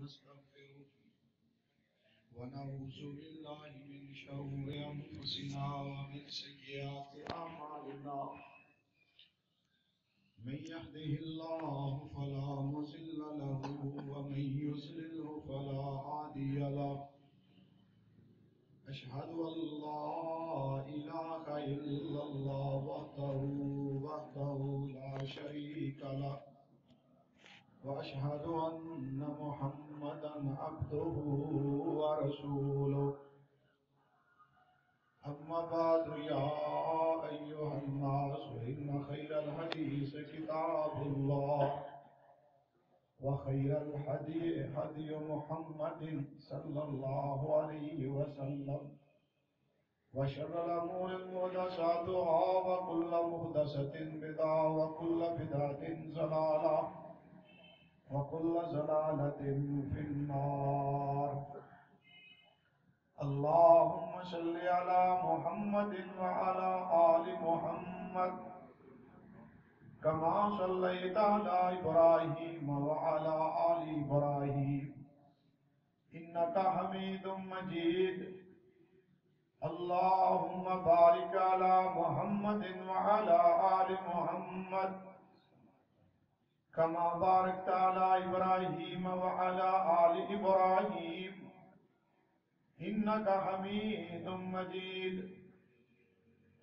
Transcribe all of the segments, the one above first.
ونستغفره ونعوذ بالله من شرور أنفسنا ومن سيئات أعمالنا من يهده الله فلا مضل له ومن يضلل فلا هادي له أشهد أن لا إله إلا الله وحده لا شريك له وأشهد أن محمدا عبده ورسوله أما بعد يا أيها الناس إن خير الحديث كتاب الله وخير الهدي هدي محمد صلى الله عليه وسلم وشر الأمور محدثاتها وكل محدثة بدعة وكل بدعة ضلالة وكل ضلالة في النار اللهم صل على محمد وعلى آل محمد كما صليت على إبراهيم وعلى آل إبراهيم إنك حميد مجيد اللهم بارك على محمد وعلى آل محمد كما باركت على إبراهيم وعلى آل إبراهيم إنك حميد مجيد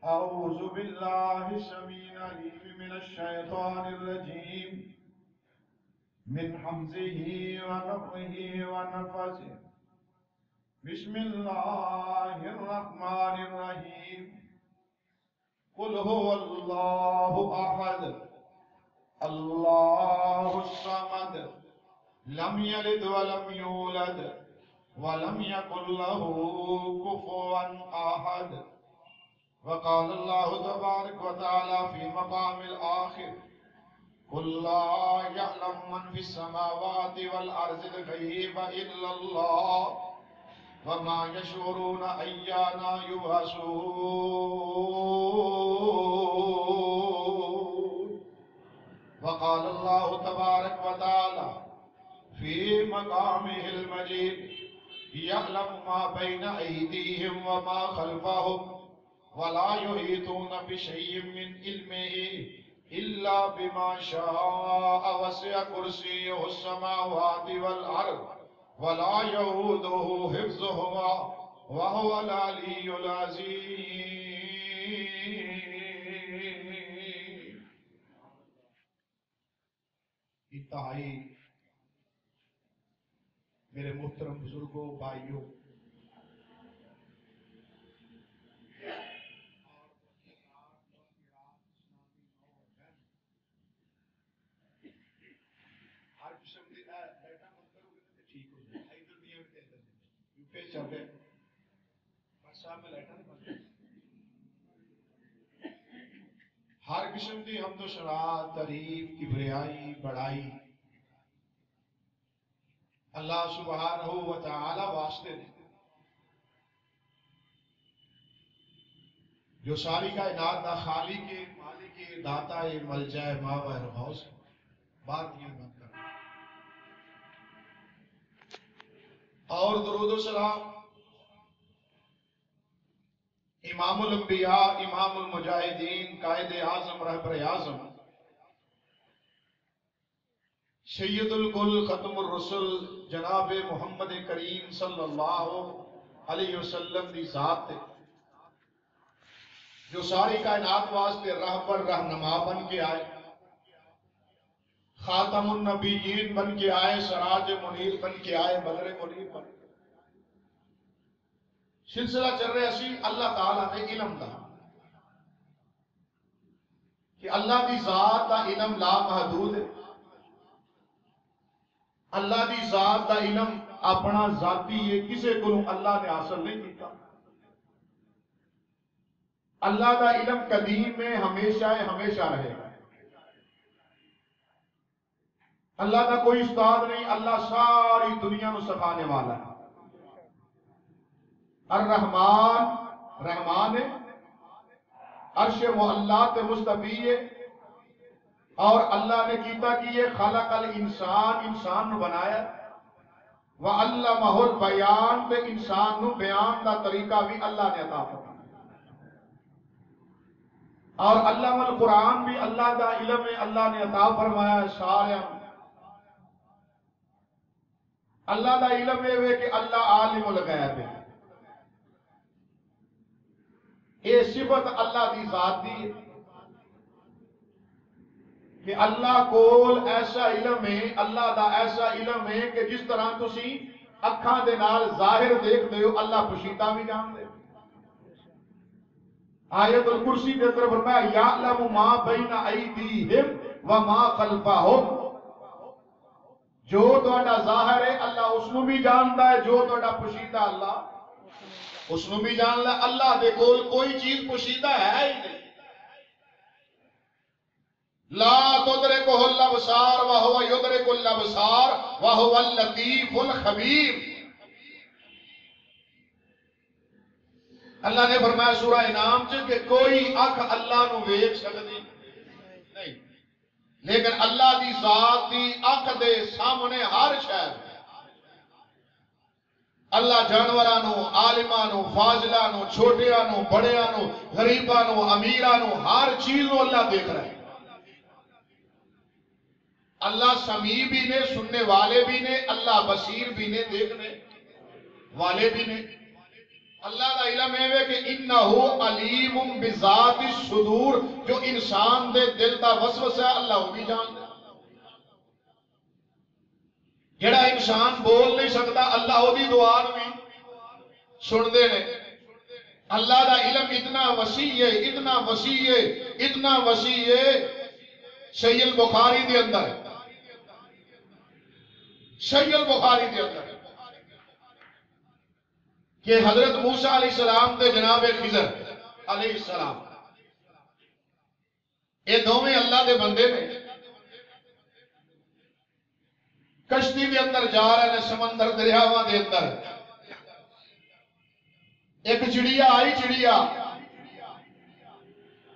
أعوذ بالله السميع العليم من الشيطان الرجيم من حمزه ونفخه ونفثه بسم الله الرحمن الرحيم قل هو الله أحد الله الصمد لم يلد ولم يولد ولم يكن له كفوا أحد وقال الله تبارك وتعالى في مقام الآخر قل لا يعلم من في السماوات والأرض الغيب إلا الله وما يشعرون أيان يبعثون وقال الله تبارك وتعالى في مقامه المجيد يعلم ما بين أيديهم وما خلفهم ولا يحيطون بشيء من علمه إلا بما شاء وسع كرسيه السماوات والأرض ولا يؤوده حفظهما وهو العلي العظيم. انتہائی میرے محترم بزرگوں بھائیوں، ہر قسم کی لائٹاں بند کرو گے تو ٹھیک ہو جائے، ادھر بھی اور ادھر بھی یو پی چل رہے بس صاحب میں لائٹاں نہیں بند کروں. ہر قسم کی حمد و ثنا، تعریف، کبریائی، بڑائی اللہ سبحانہ و تعالی واسطے نے جو ساری کائنات دا خالق کے مالک کے داتا ملجا ماوا غوث. بات یہ مت کر اور درود و سلام امام الانبیاء، امام المجاہدین، قائد اعظم، رہبر اعظم، سید الکل، ختم الرسل جناب محمد کریم صلی اللہ علیہ وسلم دی ذات تے جو ساری کائنات واسطے رہبر رہنما بن کے آئے، خاتم النبیین بن کے آئے، سراج منیر بن کے آئے، بدر منیر بن کے. سلسلہ چل رہے اسی اللہ تعالیٰ دے علم دا کہ اللہ دی ذات دا علم لا محدود ہے. اللہ دی ذات دا علم اپنا ذاتی ہے، کسے کو اللہ نے حاصل نہیں کیتا. اللہ دا علم قدیم میں ہمیشہ ہے، ہمیشہ رہے گا. اللہ دا کوئی استاد نہیں، اللہ ساری دنیا نو سکھانے والا ہے. الرحمن رحمان ہے، عرش معلیٰ تے مستوی ہے، اور اللہ نے کیتا کہ یہ خلق الانسان، انسان نو بنایا وَعَلَّمَهُ الْبَيَانِ تے انسان نو بیان دا طریقہ بھی اللہ نے عطا فرمایا. اور علم القرآن بھی اللہ دا علم ہے، اللہ نے عطا فرمایا ہے سارے. اللہ دا علم ہے کہ اللہ عالم الغیب ہے. یہ صفت اللہ دی ذات دی ہے کہ اللہ کول ایسا علم ہے، اللہ دا ایسا علم ہے کہ جس طرح تسی اکھاں دے نال ظاہر دیکھ دے ہو، اللہ پشیدہ بھی جان دے. آیت الکرسی دے طرف فرمایا یعلم ما بین ایدیہم وما خلفہم. جو تہاڈا ظاہر ہے اللہ اس نو بھی جاندا ہے، جو تہاڈا پوشیدہ اللہ اس نو بھی جاندا ہے. اللہ دے کول کوئی چیز پوشیدہ ہے ہی نہیں. لا تدرکہ الابصار وہو یدرک الابصار وہو اللطیف الخبیر. اللہ نے فرمایا سورہ انعام چ کہ کوئی اکھ اللہ نو ویکھ سکدی نہیں، لیکن اللہ دی ذات دی اکھ دے سامنے ہر شے اللہ جانورانو، عالمانو، فاضلانو، چھوٹیانو، بڑیانو، غریبانو، امیرانو، ہر چیز نو اللہ دیکھ رہا ہے. اللہ سمیع بھی نے، سننے والے بھی نے، اللہ بصیر بھی نے، دیکھنے والے بھی نے. اللہ دا علم ہے کہ انہو علیم بذات الصدور. جو انسان دے دل دا وسوسہ ہے اللہ وہ بھی جان دے. جڑا انسان بول نہیں سکتا اللہ وہ دی دعا بھی سن دے نے. اللہ دا علم اتنا وسیع ہے، اتنا وسیع ہے، اتنا وسیع ہے. صحیح البخاری دے اندر، صحیح البخاری دے اندر کہ حضرت موسیٰ علیہ السلام تے جناب خضر علیہ السلام یہ دوویں اللہ دے بندے نے کشتی دے اندر جا رہے ہیں سمندر دریاواں دے اندر. ایک چڑیا آئی، چڑیا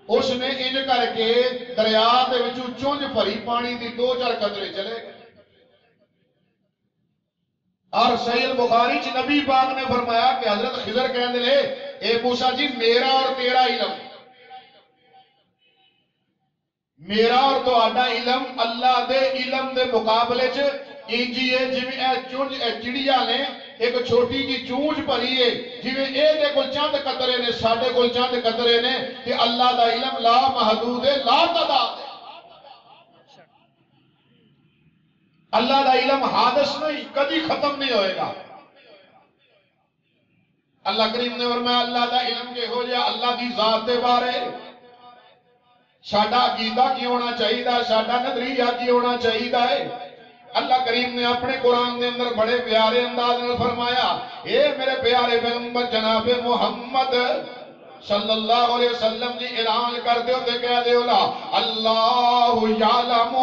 اس نے انج کر کے دریا دے وچوں چونج بھری پانی دی 2-4 قطرے چلے گئے. اور صحیح البخاری چ نبی پاک نے فرمایا کہ حضرت خضر کہنے لے اے موسیٰ جی میرا اور تیرا علم، میرا اور تہاڈا علم اللہ دے علم دے مقابلے چ انجی ہے جویں اے چونج اے چڑیا نے ایک چھوٹی جی چونج بھری ہے، جویں اے دے کول چند قطرے نے، ساڈے کول چند قطرے نے. کہ اللہ دا علم لا محدود ہے، لا تعداد ہے. اللہ دا علم حادث نہیں، کبھی ختم نہیں ہوئے گا. اللہ کریم نے فرمایا اللہ دا علم کے ہو جائے اللہ دی ذات دے بارے ساڈا عقیدہ کی ہونا چاہیے، ساڈا نظریہ کی ہونا چاہیے. اللہ کریم نے اپنے قرآن دے اندر بڑے پیارے انداز میں فرمایا اے میرے پیارے پیغمبر جناب محمد صلی اللہ علیہ وسلم جی اعلان کر دیو تے کہہ دیو لا اللہ یعلم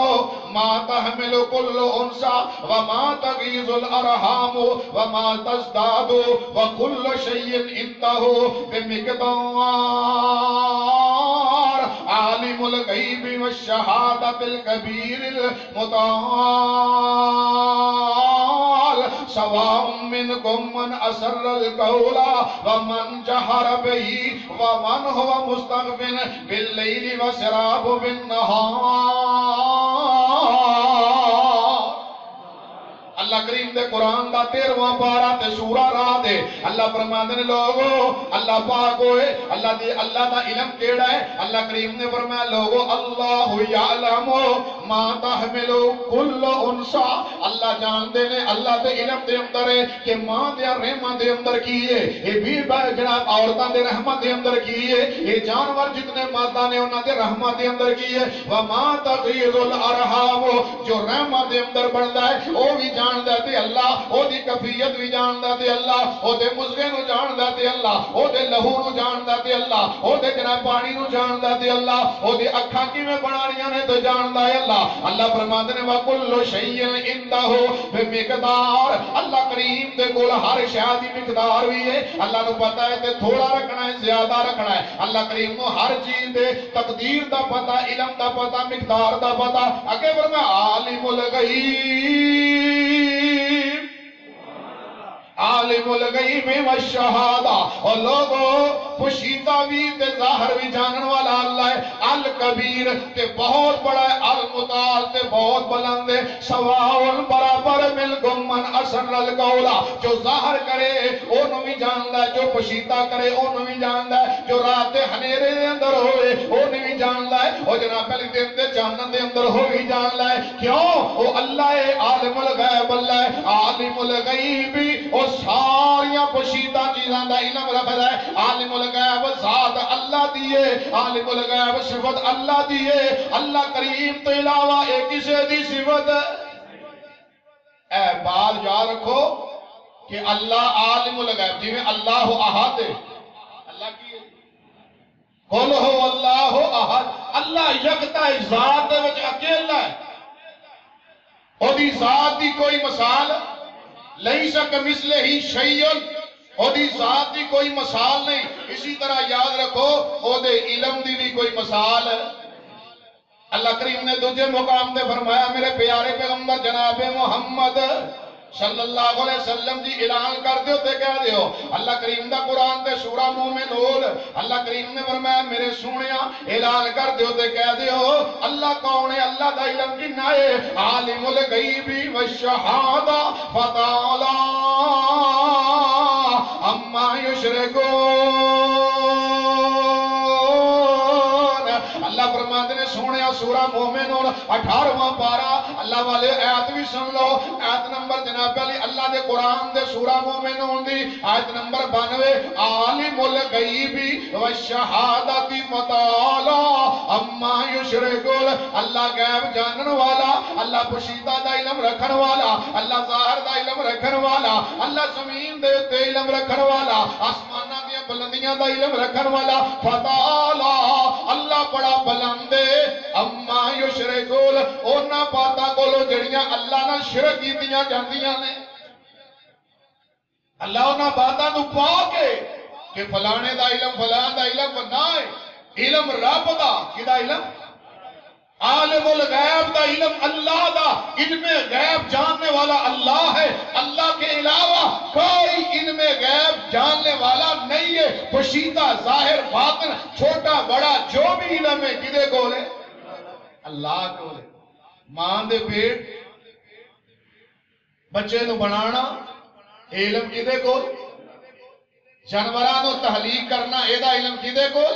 ما تحمل کل انسا وما تغیظ الارحام وما تزداد وکل شیء عنده بمقدار عالم الغیب والشہادۃ الکبیر المتعال سواء منکم من اسر القول ومن جہر به ومن هو مستخف باللیل وسراب بالنہار. اللہ کریم دے قرآن دا 13واں پارہ تے سورہ راہ دے اللہ فرماندے نے لوگو اللہ پاک ہوئے اللہ دا علم کیڑا ہے. اللہ کریم نے فرمایا لوگو اللہ یعلم ما تحمل کل انسا. اللہ جان دے نے اللہ دے علم دے اندر ہے کہ ماں دے رحمہ دے اندر کی ہے، یہ بھی جناب عورتاں دے رحمہ دے اندر کی ہے، یہ جانور جتنے مادہ نے انہاں دے رحمہ دے اندر کی ہے. وما تغیظ الارحام جو رحمہ دے اندر بڑھتا ہے وہ بھی جان تے اللہ او دی کفیت بھی جاندا تے اللہ او دے مزغے نو جاندا تے اللہ او دے لہو نو جاندا تے اللہ او دے جناب پانی نو جاندا تے اللہ او دے اکھاں کیویں بنانیاں نے تے جاندا ہے اللہ. اللہ فرماندے نے وکل شیء عنده بمقدار. اللہ کریم دے کول ہر شے دی مقدار بھی ہے. اللہ نو پتہ ہے تے تھوڑا رکھنا ہے زیادہ رکھنا ہے. اللہ کریم نو ہر چیز دے تقدیر دا پتہ، علم دا پتہ، مقدار دا پتہ. اگے فرمایا عالم الغیب عالم الغیب والشہادہ، اور لوگوں پوشیدہ بھی تے ظاہر بھی جانن والا اللہ ہے، الکبیر تے بہت بڑا ہے، المتعال تے بہت بلند ہے، سواء برابر منکم من اسر القول، جو ظاہر کرے انہوں بھی جاندا ہے، جو پوشیدہ کرے انہوں بھی جاندا ہے، جو رات ہنیرے دے اندر ہوئے انہوں بھی جاندا ہے، اور جناب پہلی دن دے چانن دے اندر ہو بھی جاندا ہے، کیوں؟ وہ اللہ ہے عالم الغیب، اللہ ہے عالم الغیب، اور ساریاں پوشیدہ چیزاں دا علم رکھدا ہے، عالم الغیب ذات اللہ دیئے، عالم الغیب صفت اللہ دیئے، اللہ کریم تو علاوہ ایک کسے دی صفت اے بات یاد رکھو کہ اللہ عالم الغیب، جی میں اللہ احد ہے، اللہ کی قل ہو اللہ احد، اللہ یکتا ہے، ذات وچ اکیلا ہے، اور دی ذات دی کوئی مثال لیس کمثلہ شیء، اور دی ذات دی کوئی مثال نہیں، اسی طرح یاد رکھو او دے علم دی بھی کوئی مثال ہے۔ اللہ کریم نے دوسرے مقام دے فرمایا میرے پیارے پیغمبر جناب محمد صلی اللہ علیہ وسلم جی اعلان کر دیو تے کہہ دیو، اللہ کریم دا قرآن تے سورہ مومنون، اللہ کریم نے فرمایا میرے سونیا اعلان کر دیو تے کہہ دیو اللہ کون ہے، اللہ دا علم کنا ہے، عالم الغیب والشہادہ فتعالی اما یشرکون۔ اللہ فرماتے نے سونیا سورہ مومنون 18واں پارہ، اللہ والے آیت بھی سن لو، آیت نمبر جناب علی اللہ دے قرآن دے سورہ مومنون دی آیت نمبر 92، عالم الغیب والشہادت فتعالی اما یشرکون، اللہ غیب جانن والا، اللہ پوشیدہ دا علم رکھن والا، اللہ ظاہر دا علم رکھن والا، اللہ زمین دے تے علم رکھن والا، آسمانہ دیا بلندیاں دا علم رکھن والا، فتعالی اللہ بڑا بلندے اما یشرکون، اونا باتاں کولو جڑیاں اللہ نہ شرک کیتیاں جاندیاں نے، اللہ اونا باتاں نو پاکے کہ فلانے دا علم فلان دا علم نہ ہے، علم رب دا، کدا علم؟ عالم الغیب دا علم اللہ دا، علم غیب جاننے والا اللہ ہے، اللہ کے علاوہ کوئی علم غیب جاننے والا نہیں ہے، پوشیدہ ظاہر باطن چھوٹا بڑا جو بھی علم ہے کدے کول ہے؟ اللہ کول ہے۔ ماں دے پیٹ بچے نو بنانا علم کدے کول؟ جانورانو تحلیق کرنا اے دا علم کدے کول؟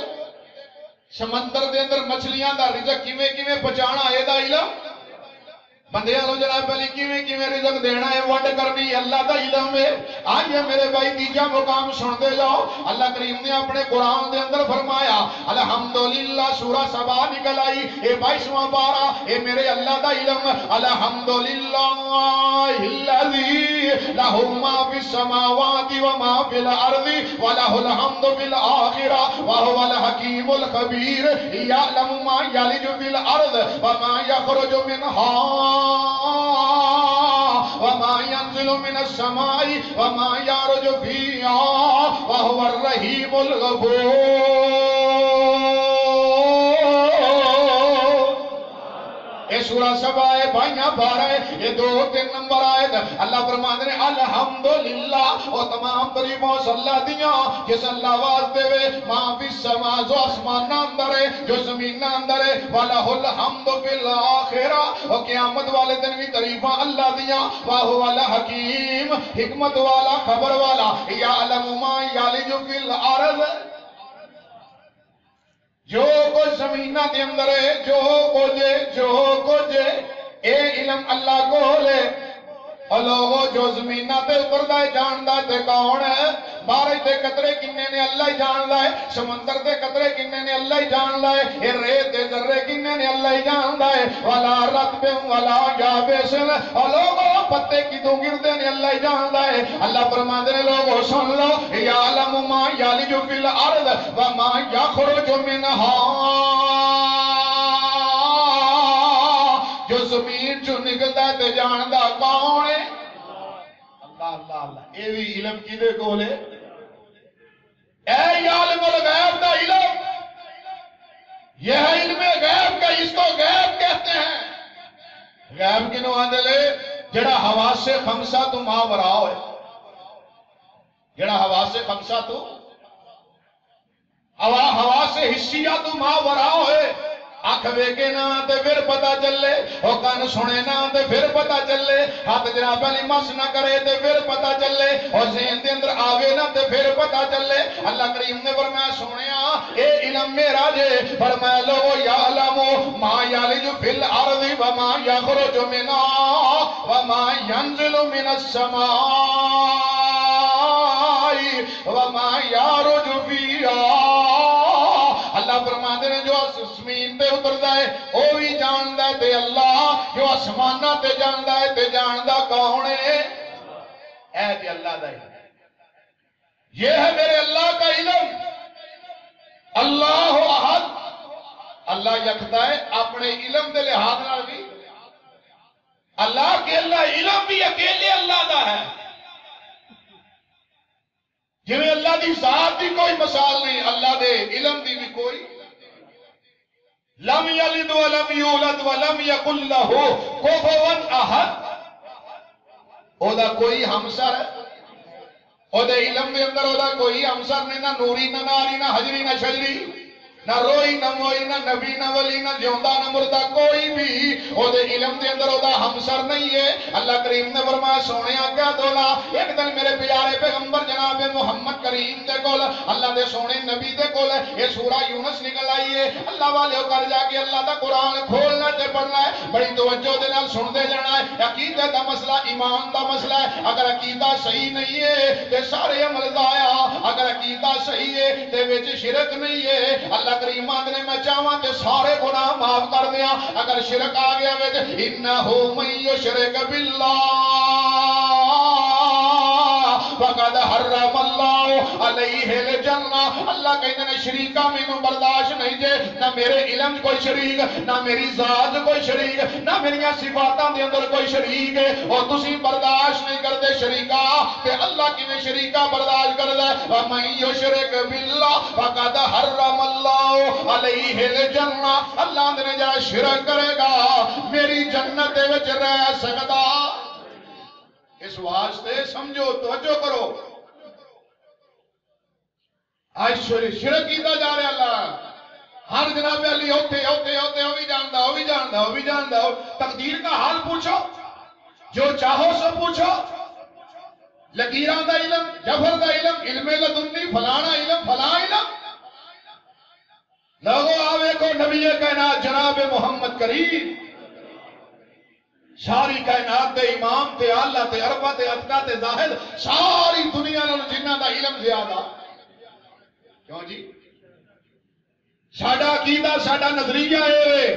سمندر دے اندر مچھلیاں دا رزق کیویں کیویں پہنچانا اے دا علم؟ بندیاں نو جناب علی کیویں کیویں رزق دینا ہے ونڈ کرنی اللہ دا علم ہے۔ آئیے میرے بھائی تیجا مقام سنتے جاؤ، اللہ کریم نے اپنے قرآن دے اندر فرمایا الحمدللہ، سورہ سبا نکل آئی، اے 22واں پارہ، اے میرے اللہ دا علم، الحمدللہ الذی لہ ما فی السماوات وما فی الارض ولہ الحمد فی الآخرہ وہو الحکیم الخبیر، یعلم ما یلج فی الارض وما یخرج منہا وما ينزل من السماء وما يعرج فيها وهو الرحيم الغفور۔ اے سورہ سبا ہے بھائیاں بارہ ہے، یہ 2-3 نمبر آئے تھا، اللہ فرماتے ہیں الحمدللہ، اور تمام طریقوں سے اللہ دیاں جس اللہ واسطے وے ما فی السماء جو آسمان اندر ہے جو زمین اندر ہے، وَلَهُ الْحَمْدُ فِي الْآخِرَةِ، اور قیامت والے دن بھی تعریفاں اللہ دیاں، وَهُوَ الْحَکیم حکمت والا خبر والا، یعلم ما یلج فی الارض، جو کچھ زمینہ دے اندر ہے، جو کچھ اے علم اللہ کو لے، اور لوگوں جو زمینہ تے اتردہ جاندہ تے کون ہے، بارش دے قطرے کنے نے اللہ ہی جان لائے، سمندر دے قطرے کنے نے اللہ ہی جان لائے، اے ریت دے ذرے کنے نے اللہ ہی جان لائے، وَلَا رَتْبٍ وَلَا يَابِسٍ، اور لوگوں پتے کی تو گردے نے اللہ ہی جان لائے۔ اللہ فرماتے ہیں لوگوں سن لو، یعلم ما یلج فی الارض وما یخرج منہا، جو زمین جو نکلتا ہے تے جاندہ کون ہے؟ اللہ اللہ اللہ، اے بھی علم کی دے کولے، اے عالم الغیب دا علم، یہ ہے علم غیب کا، اس کو غیب کہتے ہیں۔ غیب کنو آندے لے جڑا حواس خمسہ تو ماورا ہوئے، جڑا حواس خمسہ تو حواس حسیہ تو ماں ورا ہوئے، آنکھ ویکے نہ تے پھر پتہ چلے، او کان سنے نہ تے پھر پتہ چلے، ہاتھ جناب علی مس نہ کرے تے پھر پتہ چلے، اور ذہن دے اندر آوے نہ تے پھر پتہ چلے۔ اللہ کریم نے فرمایا سونیا اے علم میرا جے، فرمایا لوگو یعلمو ما یالج فی الارض وما یخرج منها وما ینزل من السماء وما یعرج فیہا۔ اللہ فرماتے ہیں جو زمین تے اتردا ہے او بھی جاندا ہے تے اللہ جو آسماناں تے جاندا ہے تے جاندا کون ہے؟ اے تے اللہ دا علم، یہ ہے میرے اللہ کا علم۔ اللہ احد، اللہ یکتا ہے اپنے علم دے لحاظ نال بھی، اللہ اکیلا علم بھی اکیلے اللہ دا ہے، جویں اللہ دی ذات دی کوئی مثال نہیں، اللہ دے علم دی بھی کوئی۔ لم یلد ولم یولد ولم یکن لہ کفوا احد، او دا کوئی ہمسر ہے، او دے علم دے اندر او دا کوئی ہمسر نہیں، نہ نوری نہ ناری نہ حجری نہ شجری، نہ روئی نہ موئی نہ نبی نہ ولی نہ جیوندہ نہ مردہ، کوئی بھی او دے علم دے اندر او دا ہمسر نہیں ہے۔ اللہ کریم نے فرمایا سونیا کیا دولا، ایک دن میرے پیارے پیغمبر جناب محمد کریم دے کول، اللہ دے سونے نبی دے کول یہ سورہ یونس نکل آئی ہے۔ اللہ والے کر جا کے اللہ دا قرآن کھولنا تے پڑھنا ہے، بڑی توجہ دے نال سن دے جانا ہے۔ عقیدہ دا مسئلہ ایمان دا مسئلہ ہے، اگر عقیدہ صحیح نہیں ہے تے سارے عمل ضائع، اگر عقیدہ صحیح ہے تے وچ شرک نہیں ہے۔ اللہ کریم آدھنے میں چاہواں تے سارے گناہ معاف کر دیا، اگر شرک آ گیا وچ انہو من یشرک باللہ فقد حرم اللہ علیہ الجنہ۔ اللہ کہتے ہیں شریکہ میں نو برداشت نہیں جے، نہ میرے علم کوئی شریک، نہ میری ذات کوئی شریک، نہ میری صفاتاں دے اندر کوئی شریک ہے، اور تسی برداشت نہیں کرتے شریکہ تے اللہ کی میں شریکہ برداشت کر دے۔ وَمَن یشرک باللہ فقد حرم اللہ علیہ الجنہ۔ اللہ نے جہاں شرک کرے گا میری جنت وچ رہ سکتا۔ اس واسطے سمجھو، توجہ کرو، آج شرک کیتا جا رہا اللہ ہر جناب علی ہوتے ہوتے ہوتے وہ بھی جاندا وہ بھی جاندا وہ بھی جاندا۔ تقدیر کا حال پوچھو، جو چاہو سب پوچھو، لکیراں دا علم، جفر دا علم، علم لدنی، فلانا علم، فلاں علم۔ لوگو آوے کو نبی کائنات جناب محمد کریم ساری کائنات دے امام تے اللہ تے عربہ تے اتقا تے زاہد ساری دنیا نال جنہ دا علم زیادہ کیوں جی؟ ساڈا عقیدہ ساڈا نظریہ ہے۔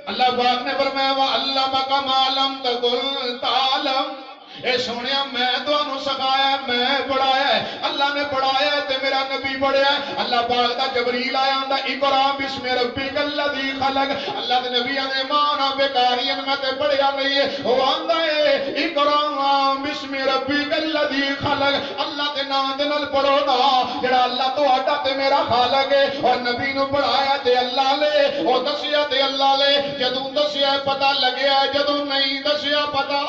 اللہ پاک نے فرمایا وَعَلَّمَكَ مَا لَمْ تَكُنْ تَعْلَمْ۔ اے سونیا میں تو انہوں سکھایا ہے، میں پڑھایا ہے، اللہ نے پڑھایا ہے تے میرا نبی پڑھایا ہے۔ اللہ پاک دا جبریل آیا ہوں دا اقرا بسم ربک الذی خلق، اللہ دے نبی آنے مانا بیکارین میں تے پڑھیا نہیں ہے، وہ آندہ ہے اقرا بسم ربک الذی خلق، اللہ دے نام دے نال پڑھو نا، جڑا اللہ تو آٹا تے میرا خالق ہے، اور نبی نو پڑھایا تے اللہ لے، اور دسیا تے اللہ لے، جدوں دسیا پتہ لگیا ہے، جدوں نہیں دسیا پتہ۔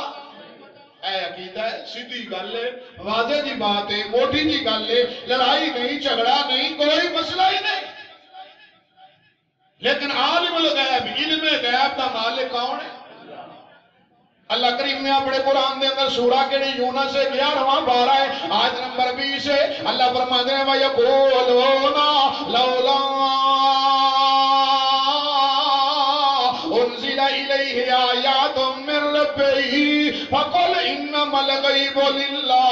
اے عقیدہ ہے، سیدھی گل ہے، واضح جی بات ہے، موٹی جی گل ہے، لڑائی نہیں، جھگڑا نہیں، کوئی مسئلہ ہی نہیں۔ لیکن عالم الغیب، علم غیب دا مالک کون ہے؟ اللہ کریم نے اپنے قرآن دے اندر سورہ کیڑی یونس 11واں پارہ ہے، آیت نمبر 20 ہے، اللہ فرماتے ہیں وَيَقُولُونَ لَوْلَا انزل الیہ آیات من ربہ فقل انما الغیب للہ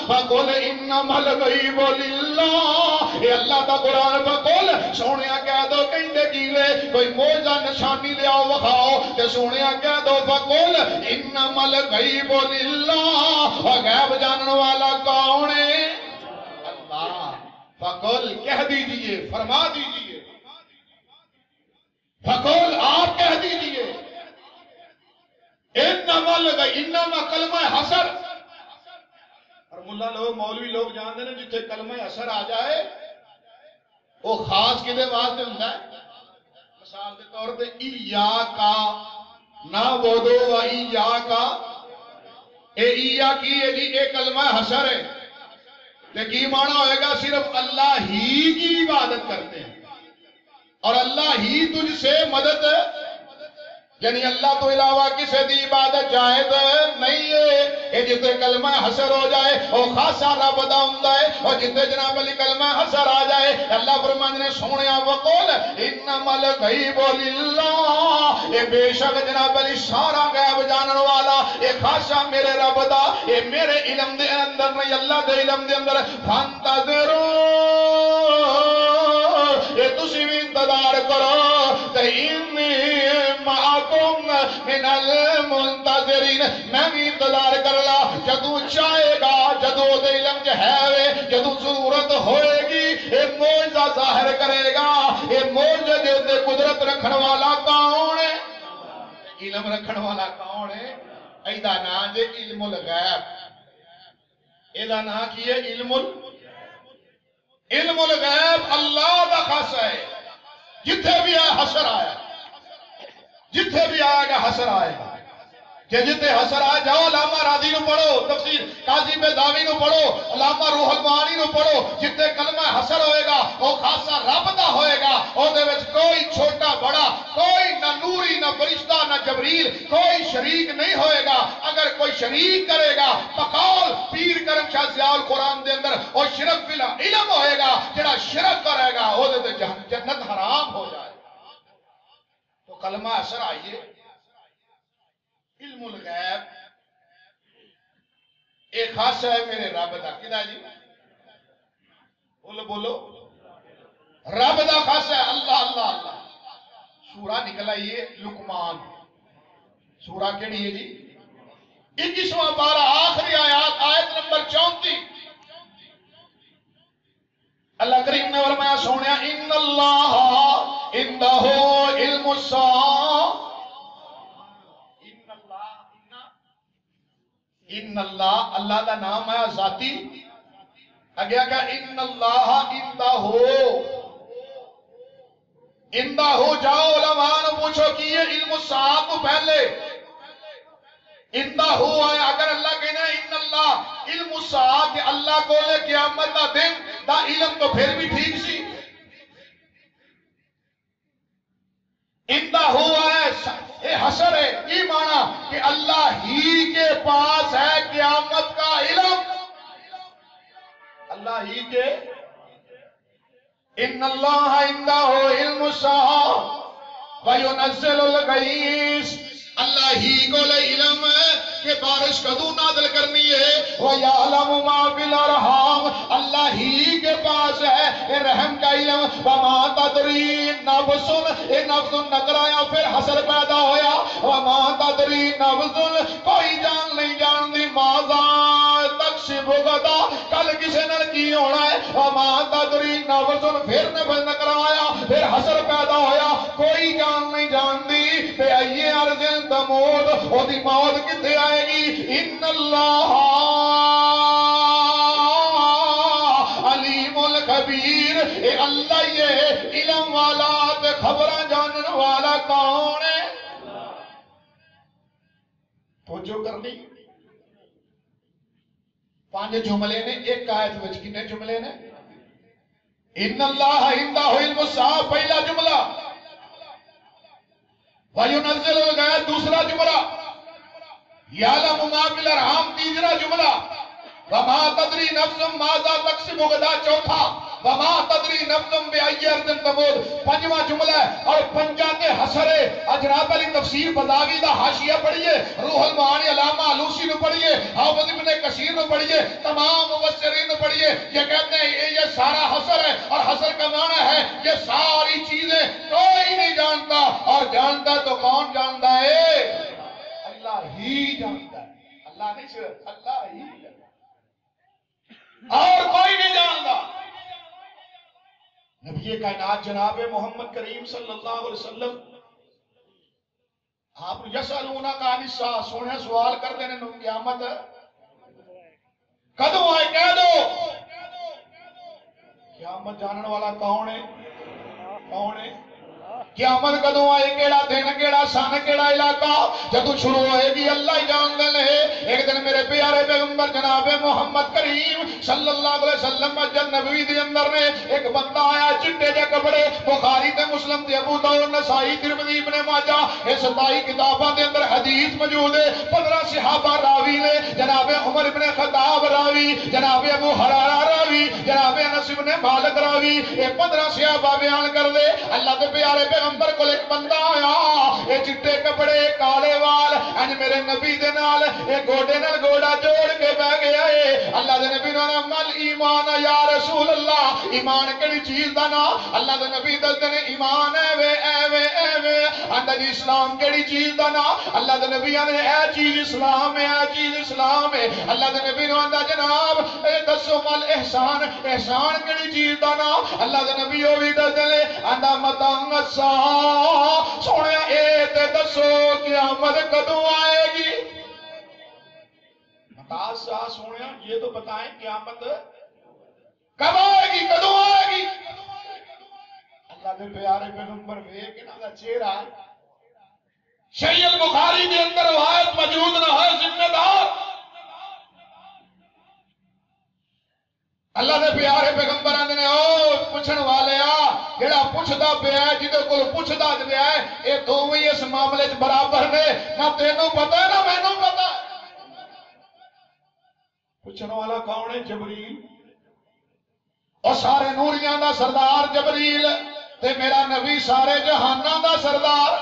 فقل انما الغیب للہ۔ اے اللہ دا قرآن فقل سونیا کہہ دو کہندے کیلے کوئی موجزہ نشانی لے آؤ وخاؤ تے سونیا کہہ دو فقل انما الغیب للہ، اور غیب جانن والا کون ہے؟ اللہ۔ فقل کہہ دیجئے، فرما دیجئے، فقول آپ کہہ دیجئے انما کلمہ حسر، اور ملا لوگ مولوی لوگ جانتے ہیں جتھے کلمہ حسر آ جائے وہ خاص کدے واسطے ہوندا ہے؟ مثال کے طور پہ ایاکا نعبدو و ایاکا ایا کی ہے جی اے کلمہ حشر ہے، کی معنی ہوئے گا صرف اللہ ہی کی عبادت کرتے ہیں اور اللہ ہی تجھ سے مدد، یعنی اللہ تو علاوہ کسی دی عبادت جائز نہیں ہے۔ یہ جتے کلمہ حشر ہو جائے وہ خاصا رب دا ہوندا ہے، اور جتے جناب علی کلمہ حشر آ جائے اللہ فرماندے نے سونیا وقول انما الغیب للہ، یہ بے شک جناب علی سارا غیب جانن والا یہ خاصا میرے رب دا، یہ میرے علم دے اندر نہیں اللہ دے علم دے اندر۔ فانتظروا، یہ تسی بھی انتظار کرو، تے انی معکم من المنتظرین، میں بھی انتظار کر لا جدو چاہے گا، جدو دے علم جہے جدو ضرورت ہوئے گی اے موجزہ ظاہر کرے گا۔ اے موجزہ دے قدرت رکھن والا کون ہے؟ علم رکھن والا کون ہے؟ ایدہ نا جے علم الغیب، ایدہ نا کیے علم الغیب اللہ دا خاص ہے۔ جتھے بھی آئے حشر آیا، جتھے بھی آئے گا حشر آئے گا، کہ جتھے حشر آئے جاؤ علامہ راضی نو پڑھو، تفسیر قاضی بیضاوی نو پڑھو، علامہ روح المعانی نو پڑھو، جتھے کلمہ حشر ہوئے گا وہ خاصا رب دا ہوئے گا، اور دے وچ کوئی چھوٹا بڑا، کوئی نہ نوری نہ فرشتہ نہ جبریل، کوئی شریک نہیں ہوئے گا۔ اگر کوئی شریک کرے گا بقول پیر کرم شاہ ضیاء القرآن دے اندر وہ شرک بلا علم ہوئے گا، جڑا شرک کرے گا وہ دے جنت حرام ہو جائے۔ تو کلمہ حشر آئیے علم الغیب ایک خاص ہے میرے رب دا، کدھا جی بولو بولو، رب دا خاص ہے اللہ اللہ اللہ۔ سورہ نکلا یہ لقمان، سورہ کیڑی ہے جی 21واں پارہ آخری آیات، آیت نمبر 34۔ اللہ کریم نے فرمایا سونیا ان اللہ عنده علم الساعہ، ان اللہ اللہ دا نام ہے ذاتی، اگیا کہ ان اللہ اندہ جاؤ علماء نے پوچھو کہ یہ علم الساعہ تو پہلے اندہ ہے، اگر اللہ کہنا ہے ان اللہ علم الساعہ کہ اللہ کو لے قیامت دا دن دا علم تو پھر بھی ٹھیک سی، اندہ ہے حشر ہے، یہ معنی کہ اللہ ہی کے پاس ہے قیامت کا علم، اللہ ہی کے ان اللہ عنده علم الساعہ وینزل الغیث، اللہ ہی کو لے علم ہے کہ بارش کدو نازل کرنی ہے، وَيَعْلَمُ مَا فِي الْأَرْحَامِ، اللہ ہی کے پاس ہے رحم کا علم، وَمَا تَدْرِي نَفْسٌ، اے نفس نکرایا پھر حسر پیدا ہویا، وَمَا تَدْرِي نَفْسٌ، کوئی جان نہیں جان دی ماذا تکسب غدا، کل کسے نر کی ہونا ہے، وَمَا تَدْرِي نَفْسٌ، پھر نفس نکرایا پھر حسر پیدا ہویا، کوئی جان نہیں جان دی بے ائیے ارض تموت، وہ دی موت کتے آئے گی، ان اللہ علیم الخبیر، اے اللہ یہ علم والا تے خبریں جانن والا کون ہے؟ توجہ کرنی، 5 جملے نے ایک آیت وچ، کتنے جملے نے؟ ان اللہ عنده علم الساعہ پہلا جملہ، وَيُنَزِّلُ الْغَیث دوسرا جملہ، یعلم ما فی الارحام تیسرا جملہ، وَمَا تَدْرِي نَفْسٌ مَاذَا تَکْسِبُ غَدًا چوتھا، وَمَا تَدْرِي نَفْسٌ بِأَيِّ أَرْضٍ تَمُوتُ پنجواں جملہ ہے، اور پنجاتے حسر ہے۔ جناب علی تفسیر بزاوی دا حاشیہ پڑھیے، روح المعانی علامہ علوسی نو پڑھیے، حافظ ابن کثیر نو پڑھیے، تمام مفسرین نو پڑھیے، یہ کہتے ہیں یہ سارا حسر ہے، اور حسر کا معنی ہے یہ ساری چیزیں کوئی نہیں جانتا، اور جانتا تو کون جانتا ہے؟ اللہ ہی جانتا ہے، اللہ نہیں صرف اللہ ہی جانتا ہے، اور کوئی نہیں جانتا۔ نبی کائنات جناب محمد کریم صلی اللہ علیہ وسلم آپ یسألونک عن الساعہ، سونے سوال کر دینے نو قیامت کدوں آئے، کہہ دو قیامت جانن والا کون ہے؟ کون ہے؟ قیامت کدوں آئے، کیڑا دن، کیڑا سن، کیڑا علاقہ جدوں شروع ہوئے گی اللہ ہی جان دے۔ ایک دن میرے پیارے پیغمبر جناب محمد کریم صلی اللہ علیہ وسلم مسجد نبوی دے اندر نے ایک بندہ آیا چٹے دے کپڑے، بخاری تے مسلم تے ابو داؤد نسائی ترمذی ابن ماجہ یہ 27 کتاباں دے اندر حدیث موجود ہے۔ 15 صحابہ راوی نے، جناب عمر ابن خطاب راوی، جناب ابو ہریرہ راوی، جناب انس ابن مالک راوی، یہ 15 صحابہ بیان کر دے۔ اللہ دے پیارے پیغمبر کو ایک بندہ آیا، یہ چٹے کپڑے کالے وال، انج میرے نبی دے نال یہ گوڑے نال گوڑا جوڑ کے بہ گیا ہے۔ اللہ دے نبی نے مل ایمان یا رسول اللہ، ایمان کیڑی چیز دا نا؟ اللہ دے نبی دسدے نے ایمان ایوے ایوے ایوے۔ آندا جی اسلام کیڑی چیز دا نا؟ اللہ دے نبی نے اے چیز اسلام ہے، اے چیز اسلام ہے۔ اللہ دے نبی نے آندا جناب اے دسو مل احسان، احسان کیڑی چیز دا نا؟ اللہ دے نبی او بھی دسدے نے آندا متانگ سا سونے اے تے دسو قیامت کدوں آئے گی؟ متاسا سونے یہ تو بتائیں قیامت کب آئے گی، کدوں آئے گی؟ اللہ دے پیارے پیغمبر ویکھ انہاں دا چہرہ صحیح البخاری کے اندر روایت موجود نہ ہے ذمہ دار۔ اللہ دے پیارے پیغمبر آندے نے او پوچھن والے آ جڑا پوچھدا پیا ہے جدے کول پوچھدا پیا ہے اے دوویں اس معاملے وچ برابر نے، نہ تینوں پتہ ہے نہ مینوں پتہ ہے۔ پوچھن والا کون ہے؟ جبریل، اور سارے نوریاں دا سردار جبریل تے میرا نبی سارے جہاناں دا سردار،